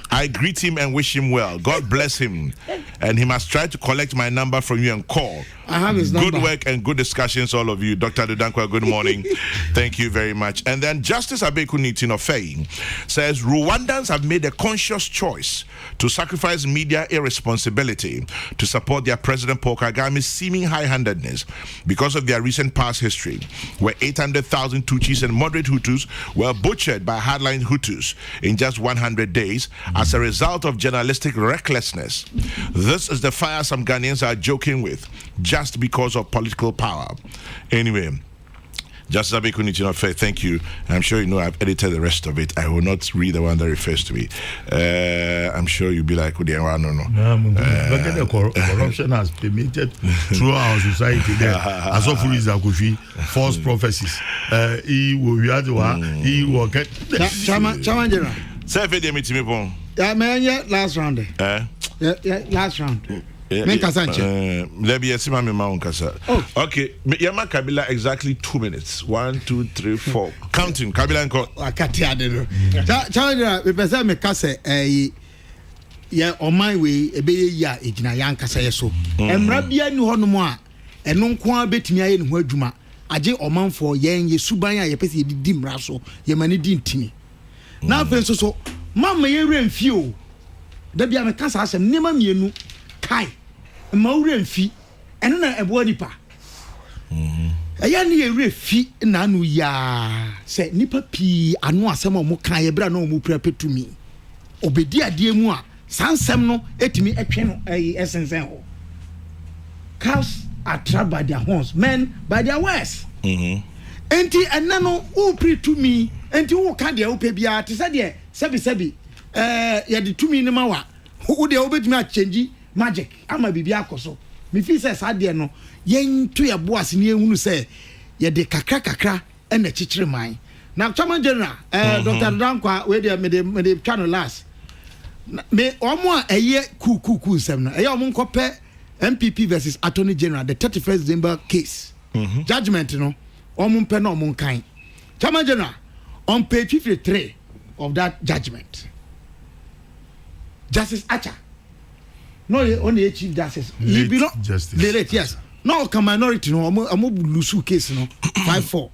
I greet him and wish him well. God bless him. And he must try to collect my number from you and call. I have his number. Good work and good discussions, all of you. Dr. Dodankwa, good morning. Thank you very much. And then Justice Abeku Nitinofei says Rwandans have made a conscious choice to sacrifice media irresponsibility to support their President Paul Kagame's seeming high-handedness because of their recent past history, where 800,000 Tutsis and moderate Hutus were butchered by hardline Hutus in just 100 days as a result of journalistic recklessness. This is the fire some Ghanaians are joking with just because of political power. Anyway, Justice Abeku Nitinofei, thank you. I'm sure you know I've edited the rest of it. I will not read the one that refers to me. I'm sure you'll be like, no. Corruption has permeated through our society there. As of Akufi, false prophecies. He will get. Chairman General. Yeah, man, last round. Last round. Okay, Yama Kabila exactly 2 minutes. 1, 2, 3, 4. Counting. Kabila and Co. Challenge me kase on my way ebe ya ejina yan kasa yeso. Emra bia ni hono mo a eno nko a betimi aye ne ho adwuma. Age omanfo yen ye suban a ye pese ye di mra so ye mani di ntimi. Na afen so mama ye remfi o. Da bia me kasa asem nema mienu kai mawure mfi eno na ebo nipa eya ne ye fi na anu ya se nipa pi anu asem mo kan ye bra na mo pira petumi obedi ade mu a sansem no etimi etwe no esensen ho. Cows are trapped by their horns, men by their words. Enti enna no o pri tumi enti wo ka de wo pe bia te se de sebi ye de tumi ne ma wa wo de obetimi a change magic ama bibi akoso me fi say sade no yen to ye boas ne ehunu say ye de kakra e na chichire man na Chairman General Dr. Dankwa we de me de channel last me omo a eye ku sem no eye omo nkope MPP versus Attorney General the 31st December case judgment no omo mpe na omo kan Chairman General on page 53 of that judgment Justice Acha no only Chief Justice. He belong. Justice. The late, yes. no ka minority no amo lusu case no 5-4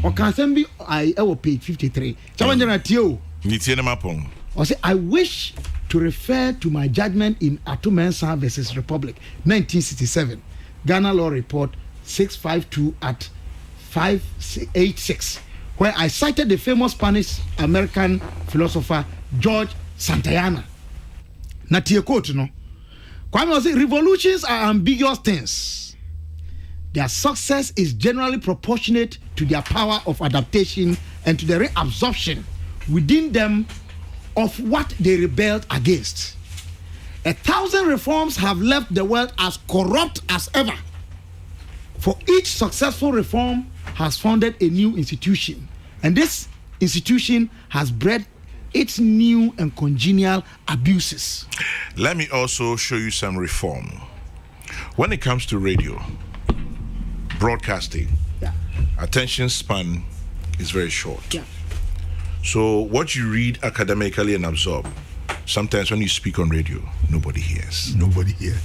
o kan sem bi I page 53 chawanje na tie o ni tie na mapon o say I wish to refer to my judgment in Atumensa versus Republic 1967 Ghana Law Report 652 at 586 where I cited the famous Spanish American philosopher George Santayana. Na tie quote no. Kwame was say revolutions are ambiguous things. Their success is generally proportionate to their power of adaptation and to the reabsorption within them of what they rebelled against. 1,000 reforms have left the world as corrupt as ever. For each successful reform has founded a new institution, and this institution has bred its new and congenial abuses. Let me also show you some reform. When it comes to radio, broadcasting, attention span is very short. So what you read academically and absorb, sometimes when you speak on radio, nobody hears. Nobody hears.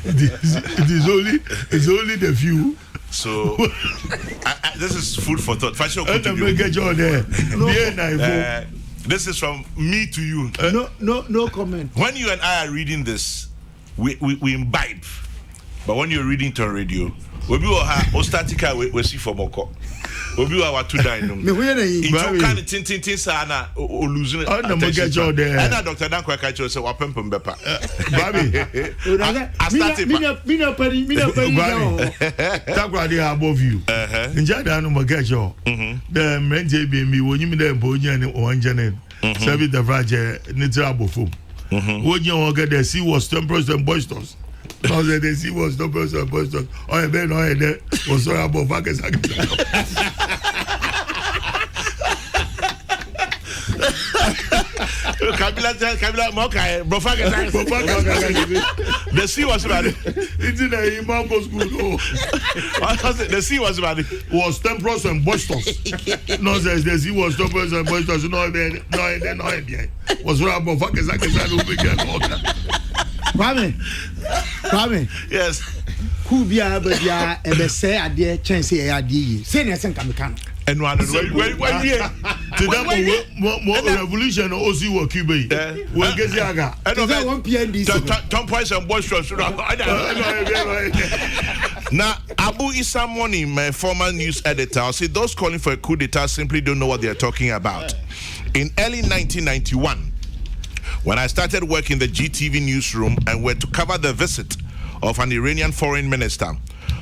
It's only the few. So this is food for thought. This is from me to you. No comment. When you and I are reading this, we imbibe. But when you're reading to radio, we see for moko. Obi wa watu dai no. Me we na yi. Injo kan tin sa na o lose no. Na mo get you there. And Dr. Dan Kwaka cho say wa pempem bepa. Babi. Me no pari. Takwa dey above you. Nja da no mo get you. The menje bi mi wonyi mi da bo nya ne o anja ne. Service the frage ne tra abofom. Wonyi o get the sea was temperate and boisterous. Because the sea was temperate and boisterous. Oh e be no e de was so above fakes. Kabila Mokai, the sea was bad. It's in a Mambo school. The sea was bad. Was temperate and boisterous. No, says the sea was temperate and boisterous. No, was right above fakes. Kwame. Yes. Who be able to ever say a dear chance here? Say nothing can become. And one when revolution also work Cuba. When get Yaga. And that 1 p.m. Tom Price and boisterous. Now, Abu Issa Moni, my former news editor, said those calling for a coup d'etat simply don't know what they are talking about. In early 1991, when I started working in the GTV newsroom and were to cover the visit of an Iranian foreign minister,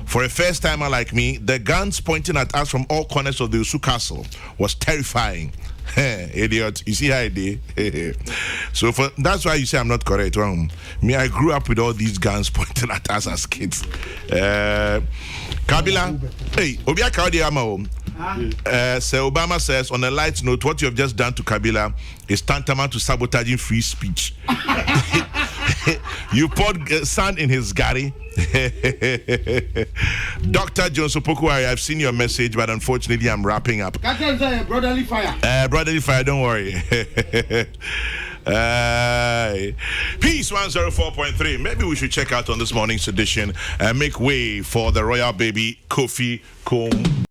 for a first timer like me, the guns pointing at us from all corners of the Usu Castle was terrifying. Idiot, you see how I did? So that's why you say I'm not correct. Me, I grew up with all these guns pointing at us as kids. Kabila, hey, Obia Kaudi Amao. So Obama says, on a light note, what you have just done to Kabila is tantamount to sabotaging free speech. You poured sand in his gari. Dr. John Sopokuari, I've seen your message, but unfortunately I'm wrapping up. Brotherly fire. Brotherly fire, don't worry. Peace 104.3. Maybe we should check out on this morning's edition and make way for the royal baby Kokrokoo.